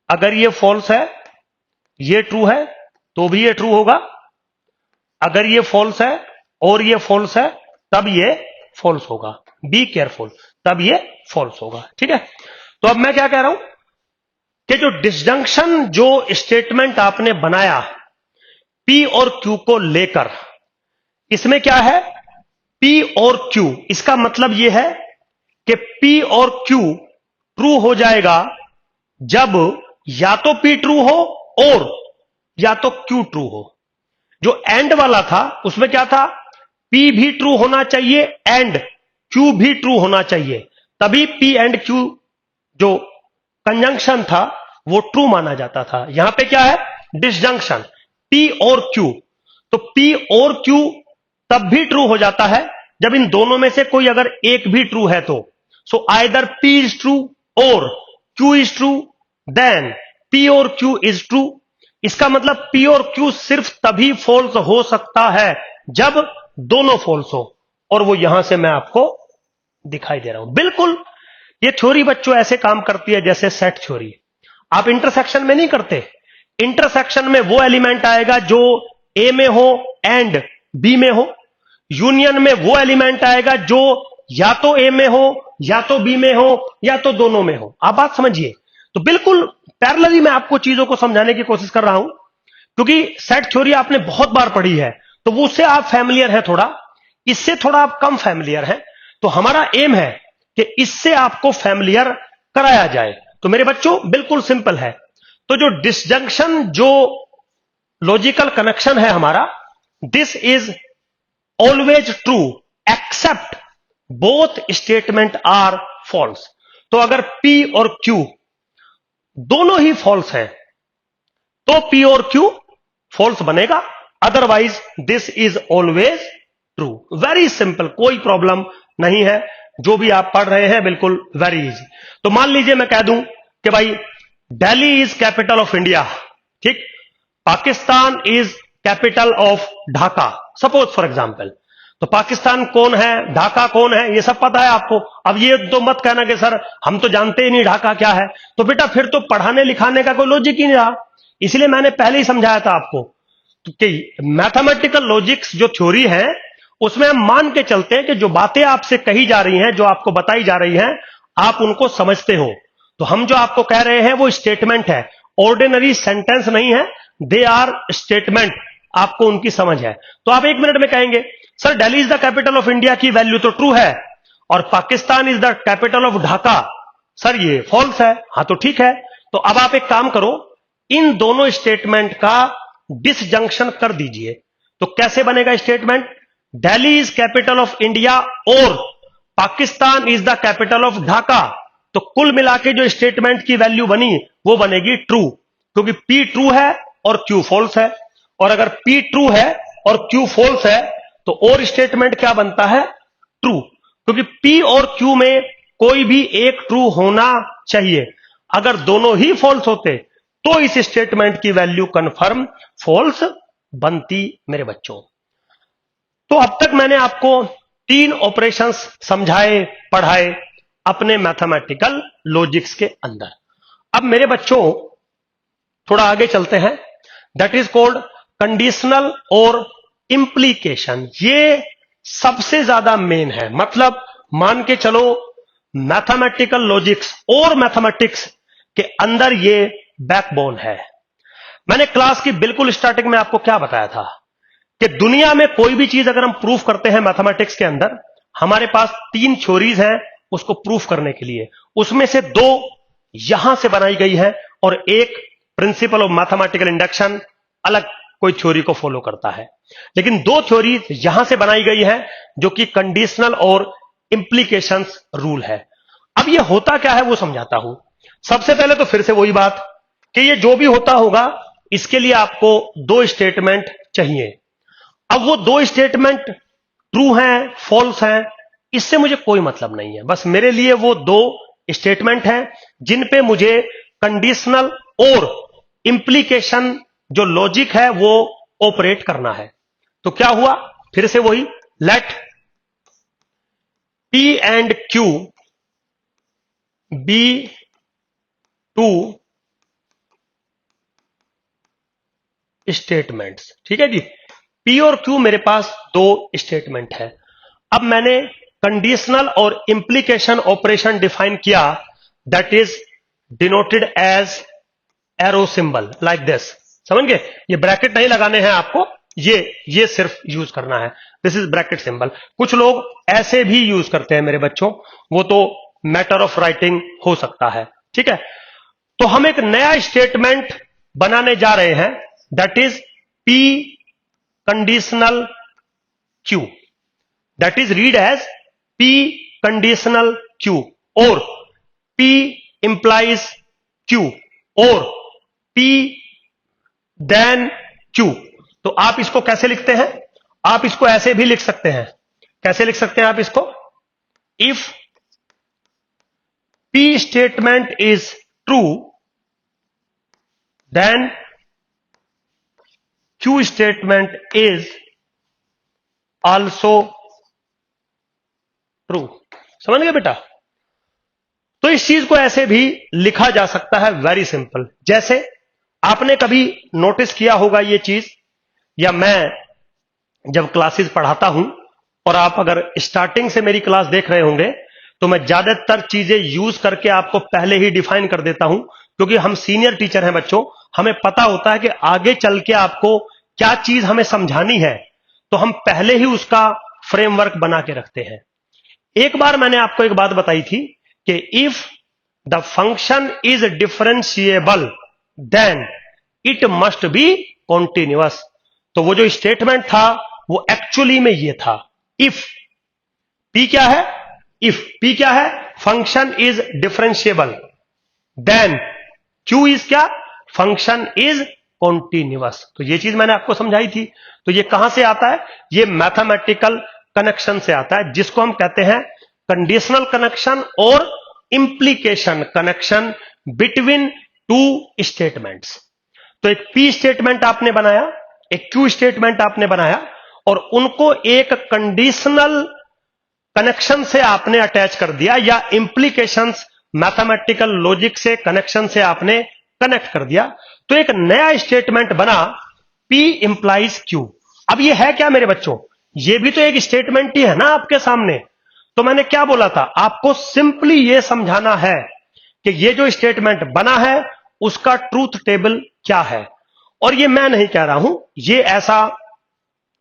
अगर ये फॉल्स है, ये ट्रू है, तो भी ये ट्रू होगा। अगर ये फॉल्स है और ये फॉल्स है, तब ये फॉल्स होगा। बी केयरफुल, तब ये फॉल्स होगा। ठीक है, तो अब मैं क्या कह रहा हूं कि जो डिसजंक्शन, जो स्टेटमेंट आपने बनाया P और Q को लेकर, इसमें क्या है, P और Q, इसका मतलब यह है कि P और Q ट्रू हो जाएगा जब या तो P ट्रू हो और या तो Q ट्रू हो। जो एंड वाला था उसमें क्या था, P भी ट्रू होना चाहिए एंड Q भी ट्रू होना चाहिए, तभी P एंड Q जो कंजंक्शन था वो ट्रू माना जाता था। यहां पे क्या है, डिसजंक्शन, P और Q। तो P और Q तब भी ट्रू हो जाता है जब इन दोनों में से कोई अगर एक भी ट्रू है तो। So either P is true और Q is true, then P और Q इज ट्रू। इसका मतलब P और Q सिर्फ तभी फॉल्स हो सकता है जब दोनों फॉल्स हो, और वो यहां से मैं आपको दिखाई दे रहा हूं। बिल्कुल ये थ्योरी बच्चों ऐसे काम करती है जैसे सेट थ्योरी। आप इंटरसेक्शन में नहीं करते, इंटरसेक्शन में वो एलिमेंट आएगा जो ए में हो एंड बी में हो, यूनियन में वो एलिमेंट आएगा जो या तो ए में हो या तो बी में हो या तो दोनों में हो। आप बात समझिए। तो बिल्कुल पैरेलली मैं आपको चीजों को समझाने की कोशिश कर रहा हूं, क्योंकि सेट थ्योरी आपने बहुत बार पढ़ी है तो वो उससे आप फैमिलियर है थोड़ा, इससे थोड़ा आप कम फैमिलियर हैं। तो हमारा एम है कि इससे आपको फैमिलियर कराया जाए। तो मेरे बच्चों बिल्कुल सिंपल है। तो जो डिसजंक्शन, जो लॉजिकल कनेक्शन है हमारा, this is always true except both statement are false. तो अगर P और Q दोनों ही फॉल्स हैं तो P और Q फॉल्स बनेगा, otherwise this is always true. Very simple, कोई प्रॉब्लम नहीं है। जो भी आप पढ़ रहे हैं बिल्कुल वेरी इजी। तो मान लीजिए मैं कह दूं कि भाई Delhi is capital of India, ठीक, Pakistan is capital of Dhaka, suppose for example. तो पाकिस्तान कौन है, ढाका कौन है, ये सब पता है आपको। अब ये तो मत कहना कि सर हम तो जानते ही नहीं ढाका क्या है। तो बेटा फिर तो पढ़ाने लिखाने का कोई लॉजिक ही नहीं रहा। इसलिए मैंने पहले ही समझाया था आपको कि मैथमेटिकल लॉजिक्स जो थ्योरी है उसमें हम मान के चलते हैं कि जो बातें आपसे कही जा रही हैं, जो आपको बताई जा रही हैं, आप उनको समझते हो। तो हम जो आपको कह रहे हैं वो स्टेटमेंट है, ऑर्डिनरी सेंटेंस नहीं है, दे आर स्टेटमेंट, आपको उनकी समझ है। तो आप एक मिनट में कहेंगे sir Delhi is the capital of India की वैल्यू तो ट्रू है और Pakistan is the capital of Dhaka sir ये फॉल्स है। हाँ तो ठीक है, तो अब आप एक काम करो, इन दोनों स्टेटमेंट का डिसजंक्शन कर दीजिए। तो कैसे बनेगा statement, Delhi is capital of India और Pakistan is the capital of Dhaka. तो कुल मिला के जो स्टेटमेंट की वैल्यू बनी वो बनेगी ट्रू, क्योंकि P ट्रू है और Q फॉल्स है। और अगर P ट्रू है और Q फॉल्स है तो और स्टेटमेंट क्या बनता है, ट्रू, क्योंकि P और Q में कोई भी एक ट्रू होना चाहिए। अगर दोनों ही फॉल्स होते तो इस स्टेटमेंट की वैल्यू कंफर्म फॉल्स बनती मेरे बच्चों। तो अब तक मैंने आपको 3 ऑपरेशंस समझाए, पढ़ाए अपने मैथमेटिकल लॉजिक्स के अंदर। अब मेरे बच्चों थोड़ा आगे चलते हैं, दैट इज कॉल्ड कंडीशनल और इंप्लीकेशन। ये सबसे ज्यादा मेन है। मतलब मान के चलो मैथमेटिकल लॉजिक्स और मैथमेटिक्स के अंदर ये बैकबोन है। मैंने क्लास की बिल्कुल स्टार्टिंग में आपको क्या बताया था कि दुनिया में कोई भी चीज अगर हम प्रूफ करते हैं मैथमेटिक्स के अंदर, हमारे पास 3 थ्योरीज हैं उसको प्रूफ करने के लिए। उसमें से 2 यहां से बनाई गई है और एक प्रिंसिपल ऑफ मैथमेटिकल इंडक्शन अलग कोई थ्योरी को फॉलो करता है। लेकिन 2 थ्योरी यहां से बनाई गई है जो कि कंडीशनल और इंप्लीकेशंस रूल है। अब ये होता क्या है वो समझाता हूं। सबसे पहले तो फिर से वही बात कि ये जो भी होता होगा इसके लिए आपको 2 स्टेटमेंट चाहिए। अब वो 2 स्टेटमेंट ट्रू हैं फॉल्स हैं इससे मुझे कोई मतलब नहीं है। बस मेरे लिए वो 2 स्टेटमेंट हैं जिन पे मुझे कंडीशनल और इंप्लीकेशन जो लॉजिक है वो ऑपरेट करना है। तो क्या हुआ, फिर से वही, let P and Q be two statements. ठीक है जी, पी और क्यू मेरे पास दो स्टेटमेंट है। अब मैंने कंडीशनल और इंप्लीकेशन ऑपरेशन डिफाइन किया, that is denoted as arrow symbol like this. समझ गए? ये ब्रैकेट नहीं लगाने हैं आपको, ये सिर्फ यूज करना है। This is bracket symbol. कुछ लोग ऐसे भी यूज करते हैं मेरे बच्चों, वो तो मैटर ऑफ राइटिंग हो सकता है। ठीक है, तो हम एक नया स्टेटमेंट बनाने जा रहे हैं, that is P conditional Q, that is read as P conditional Q और पी इंप्लाइज क्यू और पी देन क्यू। तो आप इसको कैसे लिखते हैं? आप इसको ऐसे भी लिख सकते हैं। कैसे लिख सकते हैं आप इसको? If P statement is true then Q statement is also true. समझ गए बेटा? तो इस चीज को ऐसे भी लिखा जा सकता है, वेरी सिंपल। जैसे आपने कभी नोटिस किया होगा ये चीज, या मैं जब क्लासेस पढ़ाता हूं और आप अगर स्टार्टिंग से मेरी क्लास देख रहे होंगे, तो मैं ज्यादातर चीजें यूज करके आपको पहले ही डिफाइन कर देता हूं, क्योंकि हम सीनियर टीचर हैं बच्चों, हमें पता होता है कि आगे चल के आपको क्या चीज हमें समझानी है, तो हम पहले ही उसका फ्रेमवर्क बना के रखते हैं। एक बार मैंने आपको एक बात बताई थी कि if the function is differentiable then it must be continuous. तो वो जो स्टेटमेंट था वो एक्चुअली में ये था, इफ पी क्या है? इफ पी क्या है? Function is differentiable, then Q is क्या? Function is continuous. तो ये चीज मैंने आपको समझाई थी। तो ये कहां से आता है? ये मैथमेटिकल कनेक्शन से आता है, जिसको हम कहते हैं कंडीशनल कनेक्शन और implication connection between two statements. तो एक पी स्टेटमेंट आपने बनाया, एक क्यू स्टेटमेंट आपने बनाया, और उनको एक कंडीशनल कनेक्शन से आपने अटैच कर दिया, या इंप्लीकेशंस मैथमेटिकल लॉजिक से कनेक्शन से आपने कनेक्ट कर दिया। तो एक नया स्टेटमेंट बना, P इंप्लाइज Q। अब ये है क्या मेरे बच्चों? ये भी तो एक स्टेटमेंट ही है ना आपके सामने। तो मैंने क्या बोला था? आपको सिंपली ये समझाना है कि ये जो स्टेटमेंट बना है उसका ट्रूथ टेबल क्या है। और ये मैं नहीं कह रहा हूं, ये ऐसा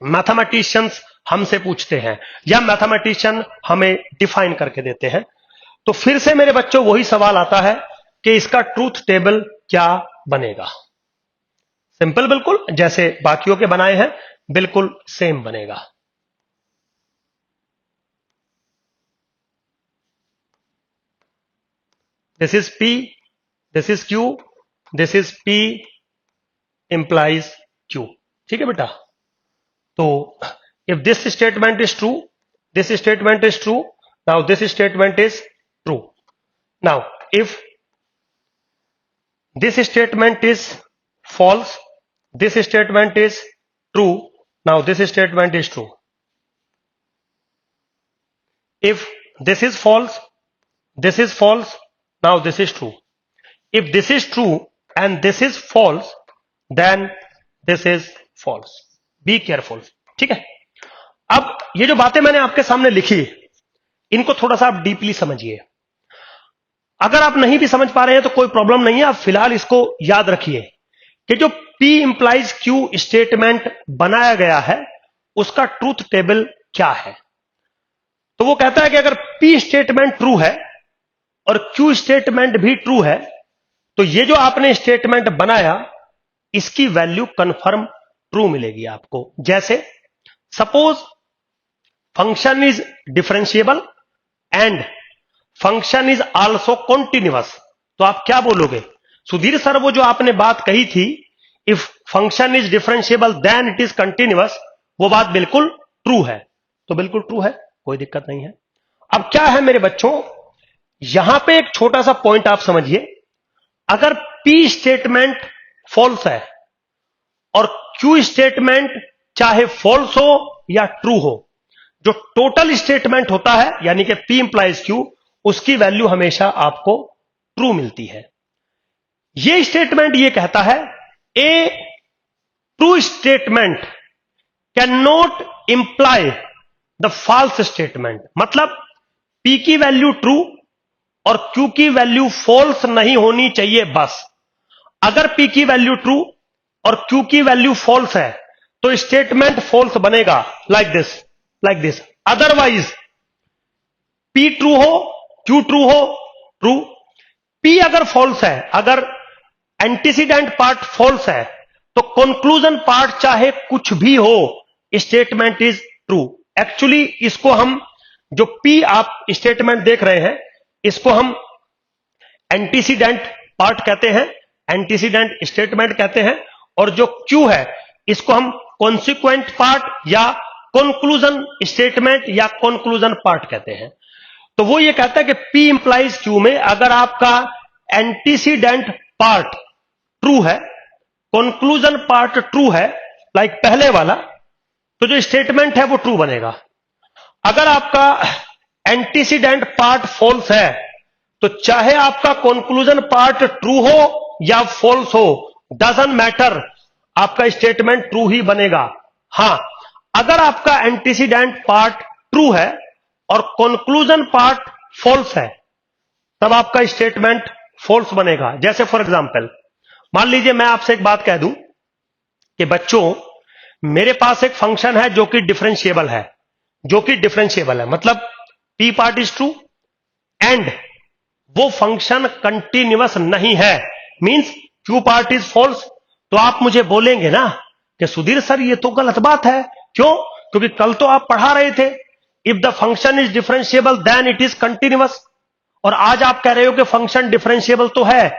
मैथमेटिशियंस हमसे पूछते हैं, या मैथमेटिशियन हमें डिफाइन करके देते हैं। तो फिर से मेरे बच्चों वही सवाल आता है कि इसका ट्रूथ टेबल क्या बनेगा? सिंपल, बिल्कुल जैसे बाकियों के बनाए हैं, बिल्कुल सेम बनेगा। This is P, this is Q, this is P implies Q। ठीक है बेटा? तो if this statement is true, this statement is true, now this statement is true. Now if this statement is false, this statement is true, now this statement is true. If this is false, this is false, now this is true. If this is true and this is false, then this is false. Be careful. ठीक है? अब ये जो बातें मैंने आपके सामने लिखी, इनको थोड़ा सा आप डीपली समझिए। अगर आप नहीं भी समझ पा रहे हैं तो कोई प्रॉब्लम नहीं है, आप फिलहाल इसको याद रखिए कि जो P इंप्लाइज Q स्टेटमेंट बनाया गया है उसका ट्रूथ टेबल क्या है। तो वो कहता है कि अगर P स्टेटमेंट ट्रू है और Q स्टेटमेंट भी ट्रू है, तो ये जो आपने स्टेटमेंट बनाया इसकी वैल्यू कंफर्म ट्रू मिलेगी आपको। जैसे suppose function is differentiable and function is also continuous, तो आप क्या बोलोगे? सुधीर सर, वो जो आपने बात कही थी, if function is differentiable then it is continuous, वो बात बिल्कुल ट्रू है। तो बिल्कुल ट्रू है, कोई दिक्कत नहीं है। अब क्या है मेरे बच्चों, यहां पे एक छोटा सा पॉइंट आप समझिए। अगर P स्टेटमेंट फॉल्स है और Q स्टेटमेंट चाहे फॉल्स हो या ट्रू हो, जो टोटल स्टेटमेंट होता है यानी कि P इंप्लाइज Q, उसकी वैल्यू हमेशा आपको ट्रू मिलती है। ये स्टेटमेंट ये कहता है a true statement can not imply the false statement. मतलब P की वैल्यू ट्रू और Q की वैल्यू फॉल्स नहीं होनी चाहिए बस। अगर P की वैल्यू ट्रू और Q की वैल्यू फॉल्स है तो स्टेटमेंट फॉल्स बनेगा, like this. Otherwise P true हो, Q ट्रू हो, ट्रू। P अगर फॉल्स है, अगर एंटीसीडेंट पार्ट फॉल्स है, तो कंक्लूजन पार्ट चाहे कुछ भी हो, स्टेटमेंट इज ट्रू। एक्चुअली इसको हम, जो P आप स्टेटमेंट देख रहे हैं, इसको हम एंटीसीडेंट पार्ट कहते हैं, एंटीसीडेंट स्टेटमेंट कहते हैं। और जो Q है, इसको हम कॉन्सिक्वेंट पार्ट या कंक्लूजन स्टेटमेंट या कंक्लूजन पार्ट कहते हैं। तो वो ये कहता है कि P इंप्लाइज Q में अगर आपका एंटीसीडेंट पार्ट ट्रू है, कंक्लूजन पार्ट ट्रू है, लाइक पहले वाला, तो जो स्टेटमेंट है वो ट्रू बनेगा। अगर आपका एंटीसीडेंट पार्ट फॉल्स है, तो चाहे आपका कंक्लूजन पार्ट ट्रू हो या फॉल्स हो, डजंट मैटर, आपका स्टेटमेंट ट्रू ही बनेगा। हां, अगर आपका एंटीसीडेंट पार्ट ट्रू है और कंक्लूजन पार्ट फॉल्स है, तब आपका स्टेटमेंट फॉल्स बनेगा। जैसे फॉर एग्जांपल, मान लीजिए मैं आपसे एक बात कह दूं कि बच्चों, मेरे पास एक फंक्शन है जो कि डिफरेंशिएबल है, मतलब P part is true and वो फंक्शन कंटिन्यूअस नहीं है, means Q part is false. तो आप मुझे बोलेंगे ना कि सुधीर सर ये तो गलत बात है। क्यों? क्योंकि कल तो आप पढ़ा रहे थे if the function is differentiable then it is continuous, और आज आप कह रहे हो कि फंक्शन डिफरेंशिएबल तो है,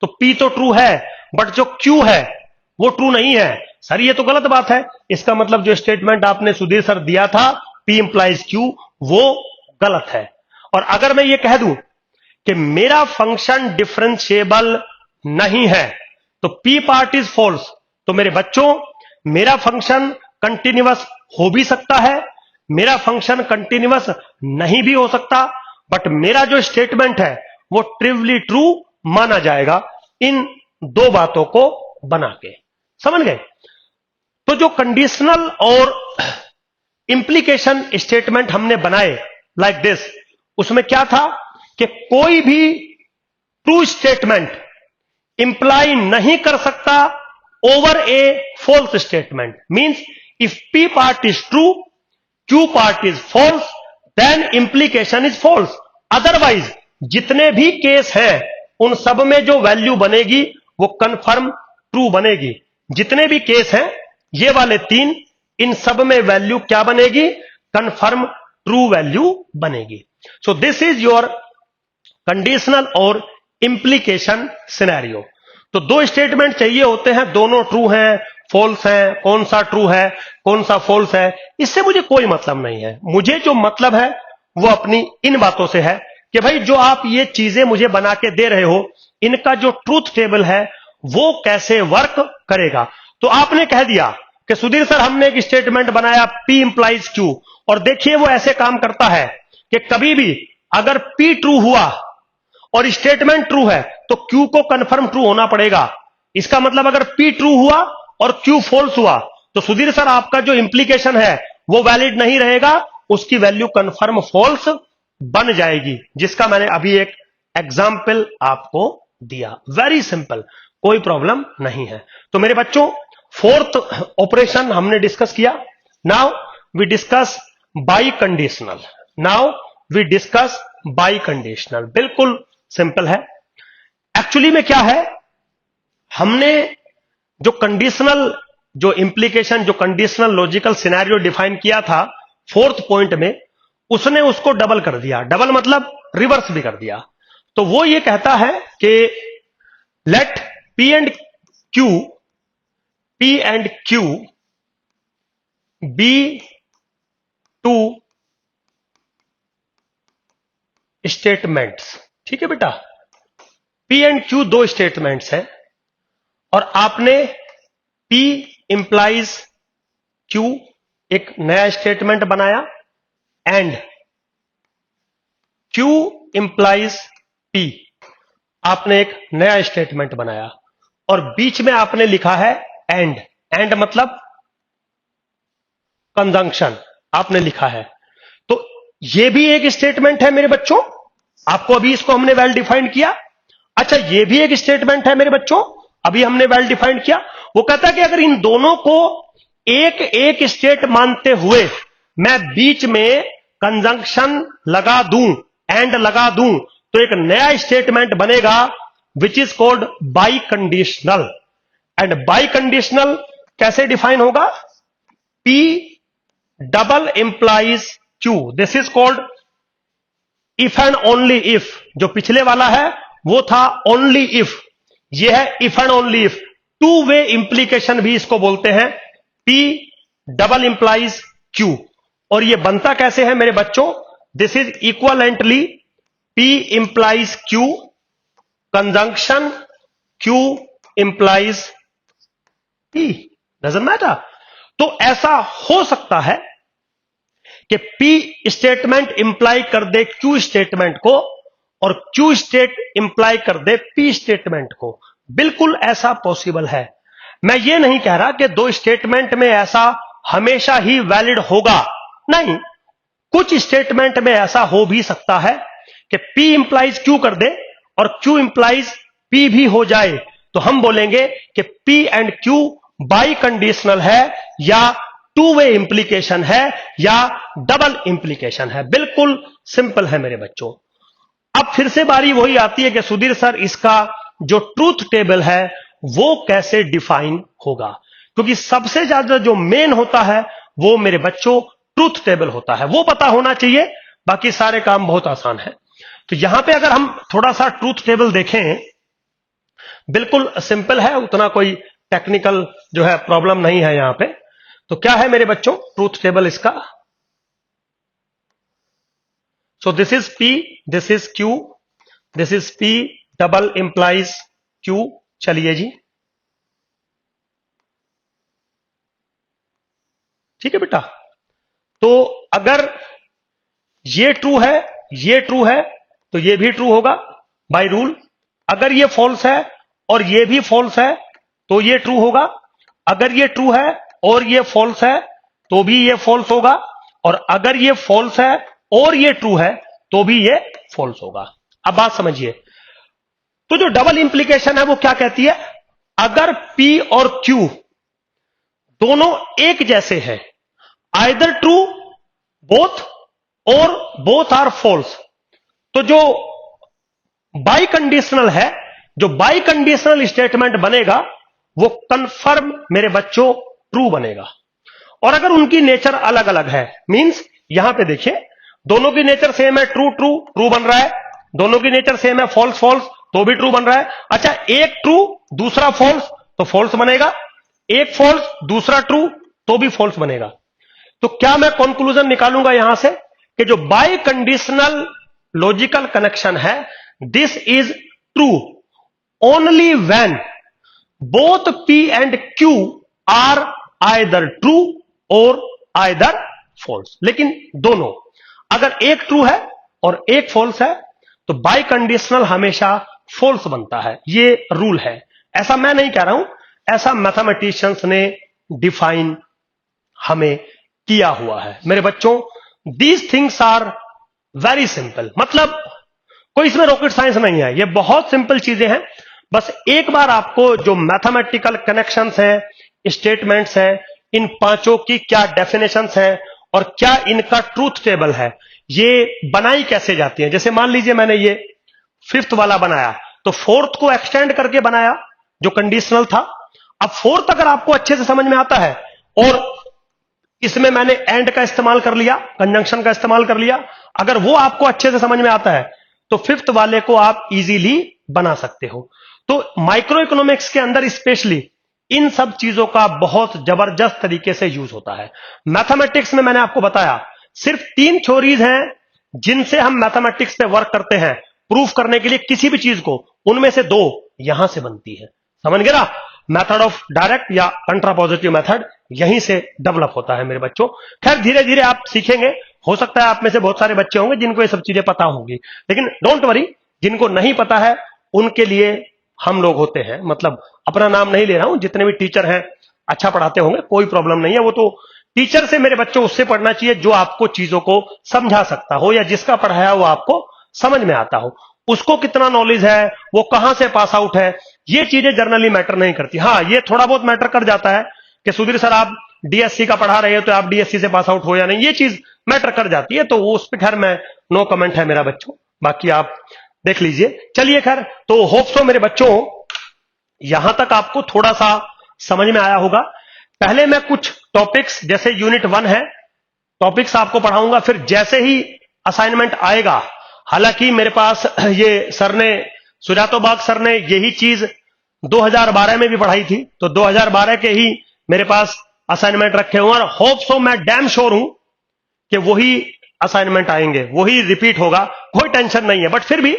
तो P तो ट्रू है, बट जो Q है वो ट्रू नहीं है। सर ये तो गलत बात है। इसका मतलब जो स्टेटमेंट आपने सुधीर सर दिया था P इंप्लाइज Q, वो गलत है। और अगर मैं ये कह दूं कि मेरा फंक्शन डिफरेंशिएबल नहीं है, तो P पार्ट इज फॉल्स, तो मेरे बच्चों, मेरा फंक्शन कंटिन्यूअस हो भी सकता है, मेरा फंक्शन कंटिन्यूअस नहीं भी हो सकता, बट मेरा जो स्टेटमेंट है वो ट्रिवली ट्रू माना जाएगा इन दो बातों को बना के। समझ गए? तो जो कंडीशनल और इंप्लीकेशन स्टेटमेंट हमने बनाए लाइक दिस, उसमें क्या था कि कोई भी ट्रू स्टेटमेंट इंप्लाई नहीं कर सकता over a false statement. Means if P part is true, Q part is false, then implication is false. Otherwise जितने भी केस हैं उन सब में जो वैल्यू बनेगी वो कंफर्म ट्रू बनेगी। जितने भी केस हैं, ये वाले तीन, इन सब में वैल्यू क्या बनेगी? कंफर्म ट्रू वैल्यू बनेगी। सो दिस इज योर कंडीशनल और इंप्लीकेशन सिनेरियो। तो दो स्टेटमेंट चाहिए होते हैं, दोनों ट्रू हैं, फॉल्स है, कौन सा ट्रू है, कौन सा फॉल्स है, इससे मुझे कोई मतलब नहीं है। मुझे जो मतलब है वो अपनी इन बातों से है कि भाई जो आप ये चीजें मुझे बना के दे रहे हो, इनका जो ट्रूथ टेबल है वो कैसे वर्क करेगा। तो आपने कह दिया कि सुधीर सर हमने एक स्टेटमेंट बनाया P इंप्लाइज Q, और देखिए वो ऐसे काम करता है कि कभी भी अगर P ट्रू हुआ और स्टेटमेंट ट्रू है तो Q को कंफर्म ट्रू होना पड़ेगा। इसका मतलब अगर P ट्रू हुआ और Q फॉल्स हुआ तो सुधीर सर आपका जो इंप्लीकेशन है वो वैलिड नहीं रहेगा, उसकी वैल्यू कंफर्म फॉल्स बन जाएगी, जिसका मैंने अभी एक एग्जाम्पल आपको दिया। वेरी सिंपल, कोई प्रॉब्लम नहीं है। तो मेरे बच्चों, फोर्थ ऑपरेशन हमने डिस्कस किया। Now we discuss biconditional. बिल्कुल सिंपल है। एक्चुअली में क्या है, हमने जो कंडीशनल, जो इंप्लीकेशन, जो कंडीशनल लॉजिकल सिनेरियो डिफाइन किया था फोर्थ पॉइंट में, उसने उसको डबल कर दिया। डबल मतलब रिवर्स भी कर दिया। तो वो ये कहता है कि let P and Q be two statements. ठीक है बेटा, P एंड Q दो स्टेटमेंट्स हैं और आपने P इंप्लाइज Q एक नया स्टेटमेंट बनाया एंड Q इंप्लाइज पी। आपने एक नया स्टेटमेंट बनाया और बीच में आपने लिखा है एंड। एंड मतलब कंजंक्शन आपने लिखा है। तो ये भी एक स्टेटमेंट है मेरे बच्चों। आपको अभी इसको हमने वेल डिफाइंड किया। अच्छा, ये भी एक स्टेटमेंट है मेरे बच्चों, अभी हमने वेल डिफाइंड किया। वो कहता है कि अगर इन दोनों को एक एक स्टेट मानते हुए मैं बीच में कंजंक्शन लगा दूं, एंड लगा दूं, तो एक नया स्टेटमेंट बनेगा which is called by conditional. And by conditional कैसे डिफाइन होगा? P double implies Q। This is called if and only if. जो पिछले वाला है वो था ओनली इफ, ये है if and only if. Two way implication भी इसको बोलते हैं, P डबल इंप्लाइज Q। और ये बनता कैसे है मेरे बच्चों? This is equivalently P implies Q conjunction Q implies P। Doesn't matter. तो ऐसा हो सकता है कि P स्टेटमेंट इंप्लाई कर दे Q स्टेटमेंट को और Q स्टेट इंप्लाई कर दे P स्टेटमेंट को। बिल्कुल ऐसा पॉसिबल है। मैं ये नहीं कह रहा कि दो स्टेटमेंट में ऐसा हमेशा ही वैलिड होगा, नहीं। कुछ स्टेटमेंट में ऐसा हो भी सकता है कि P इंप्लाइज Q कर दे और Q इंप्लाइज P भी हो जाए, तो हम बोलेंगे कि P and Q by conditional है या टू वे इंप्लीकेशन है या डबल इंप्लीकेशन है। बिल्कुल सिंपल है मेरे बच्चों। अब फिर से बारी वही आती है कि सुधीर सर इसका जो ट्रूथ टेबल है वो कैसे डिफाइन होगा, क्योंकि सबसे ज्यादा जो मेन होता है वो मेरे बच्चों ट्रूथ टेबल होता है। वो पता होना चाहिए, बाकी सारे काम बहुत आसान है। तो यहां पे अगर हम थोड़ा सा ट्रूथ टेबल देखें, बिल्कुल सिंपल है, उतना कोई टेक्निकल जो है प्रॉब्लम नहीं है यहां पे। तो क्या है मेरे बच्चों ट्रूथ टेबल इसका? सो this is P, this is Q, this is P double implies Q। चलिए जी, ठीक है बेटा। तो अगर ये ट्रू है, ये ट्रू है, तो ये भी ट्रू होगा बाय रूल। अगर ये फॉल्स है और ये भी फॉल्स है तो ये ट्रू होगा। अगर ये ट्रू है और ये फॉल्स है तो भी ये फॉल्स होगा। और अगर ये फॉल्स है और ये ट्रू है तो भी ये फॉल्स होगा। अब बात समझिए। तो जो डबल इंप्लीकेशन है वो क्या कहती है? अगर P और Q दोनों एक जैसे हैं, आइदर ट्रू बोथ और बोथ आर फॉल्स, तो जो बाई कंडीशनल है, जो बाई कंडीशनल स्टेटमेंट बनेगा वो कंफर्म मेरे बच्चों ट्रू बनेगा। और अगर उनकी नेचर अलग अलग है, मींस यहां पे देखिए दोनों की नेचर सेम है, ट्रू ट्रू ट्रू बन रहा है। दोनों की नेचर सेम है, फॉल्स फॉल्स, तो भी ट्रू बन रहा है। अच्छा, एक ट्रू दूसरा फॉल्स तो फॉल्स बनेगा, एक फॉल्स दूसरा ट्रू तो भी फॉल्स बनेगा। तो क्या मैं कंक्लूजन निकालूंगा यहां से कि जो बाई कंडीशनल लॉजिकल कनेक्शन है, this is true only when both P and Q are either true और आइदर फॉल्स। लेकिन दोनों, अगर एक ट्रू है और एक फॉल्स है तो बाई कंडीशनल हमेशा फॉल्स बनता है। ये रूल है। ऐसा मैं नहीं कह रहा हूं, ऐसा मैथमेटिशियंस ने डिफाइन हमें किया हुआ है मेरे बच्चों। These things are very simple, मतलब कोई इसमें रॉकेट साइंस नहीं है, ये बहुत सिंपल चीजें हैं। बस एक बार आपको जो मैथमेटिकल कनेक्शंस हैं, स्टेटमेंट्स हैं, इन पांचों की क्या डेफिनेशंस हैं और क्या इनका ट्रूथ टेबल है, ये बनाई कैसे जाती है। जैसे मान लीजिए मैंने ये फिफ्थ वाला बनाया तो फोर्थ को एक्सटेंड करके बनाया जो कंडीशनल था। अब फोर्थ अगर आपको अच्छे से समझ में आता है और इसमें मैंने एंड का इस्तेमाल कर लिया, कंजंक्शन का इस्तेमाल कर लिया, अगर वो आपको अच्छे से समझ में आता है तो फिफ्थ वाले को आप इजीली बना सकते हो। तो माइक्रो इकोनॉमिक्स के अंदर स्पेशली इन सब चीजों का बहुत जबरदस्त तरीके से यूज होता है। मैथमेटिक्स में मैंने आपको बताया सिर्फ 3 थ्योरीज हैं जिनसे हम मैथमेटिक्स पे वर्क करते हैं प्रूफ करने के लिए किसी भी चीज को, उनमें से 2 यहां से बनती है। समझ गए ना? मेथड ऑफ डायरेक्ट या कंट्रापोजिटिव मेथड यहीं से डेवलप होता है मेरे बच्चों। खैर धीरे धीरे आप सीखेंगे, हो सकता है आप में से बहुत सारे बच्चे होंगे जिनको ये सब चीजें पता होंगी, लेकिन डोंट वरी, जिनको नहीं पता है उनके लिए हम लोग होते हैं। मतलब अपना नाम नहीं ले रहा हूं, जितने भी टीचर हैं अच्छा पढ़ाते होंगे, कोई प्रॉब्लम नहीं है। वो तो टीचर से मेरे बच्चों उससे पढ़ना चाहिए जो आपको चीजों को समझा सकता हो, या जिसका पढ़ाया वो आपको समझ में आता हो। उसको कितना नॉलेज है, वो कहां से पास आउट है, ये चीजें जनरली मैटर नहीं करती। हाँ, ये थोड़ा बहुत मैटर कर जाता है कि सुधीर सर आप डीएससी का पढ़ा रहे हो तो आप डीएससी से पास आउट हो या नहीं, ये चीज मैटर कर जाती है। तो वो उस पर खैर मैं नो कमेंट है मेरा बच्चों, बाकी आप देख लीजिए। चलिए खैर, तो होप सो मेरे बच्चों यहां तक आपको थोड़ा सा समझ में आया होगा। पहले मैं कुछ टॉपिक्स, जैसे यूनिट 1 है, टॉपिक्स आपको पढ़ाऊंगा, फिर जैसे ही असाइनमेंट आएगा, हालांकि मेरे पास ये सर ने, सुजातोबाग सर ने यही चीज 2012 में भी पढ़ाई थी, तो 2012 के ही मेरे पास असाइनमेंट रखे हुए हैं, और होप सो मैं डैम श्योर हूं कि वही असाइनमेंट आएंगे, वही रिपीट होगा, कोई टेंशन नहीं है। बट फिर भी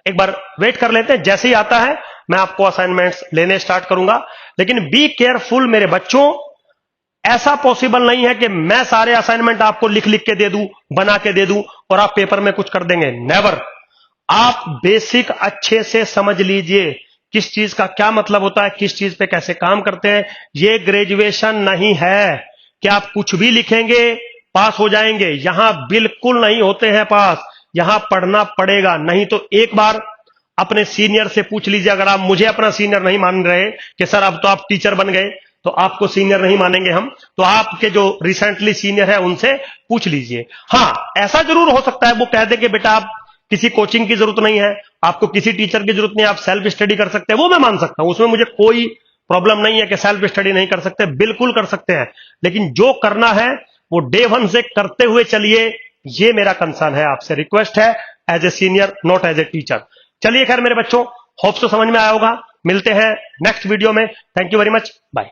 एक बार वेट कर लेते हैं, जैसे ही आता है मैं आपको असाइनमेंट्स लेने स्टार्ट करूंगा। लेकिन बी केयरफुल मेरे बच्चों, ऐसा पॉसिबल नहीं है कि मैं सारे असाइनमेंट आपको लिख लिख के दे दूं, बना के दे दूं और आप पेपर में कुछ कर देंगे, नेवर। आप बेसिक अच्छे से समझ लीजिए, किस चीज का क्या मतलब होता है, किस चीज पे कैसे काम करते हैं। ये ग्रेजुएशन नहीं है कि आप कुछ भी लिखेंगे पास हो जाएंगे, यहां बिल्कुल नहीं होते हैं पास, यहां पढ़ना पड़ेगा। नहीं तो एक बार अपने सीनियर से पूछ लीजिए, अगर आप मुझे अपना सीनियर नहीं मान रहे कि सर अब तो आप टीचर बन गए तो आपको सीनियर नहीं मानेंगे हम, तो आपके जो रिसेंटली सीनियर है उनसे पूछ लीजिए। हां, ऐसा जरूर हो सकता है वो कह दे कि बेटा आप किसी कोचिंग की जरूरत नहीं है, आपको किसी टीचर की जरूरत नहीं, आप सेल्फ स्टडी कर सकते हैं, वो मैं मान सकता हूं, उसमें मुझे कोई प्रॉब्लम नहीं है कि सेल्फ स्टडी नहीं कर सकते, बिल्कुल कर सकते हैं। लेकिन जो करना है वो डे 1 से करते हुए चलिए, ये मेरा कंसर्न है, आपसे रिक्वेस्ट है, as a senior not as a teacher. चलिए खैर मेरे बच्चों, होप सो समझ में आया होगा। मिलते हैं नेक्स्ट वीडियो में। Thank you very much, bye.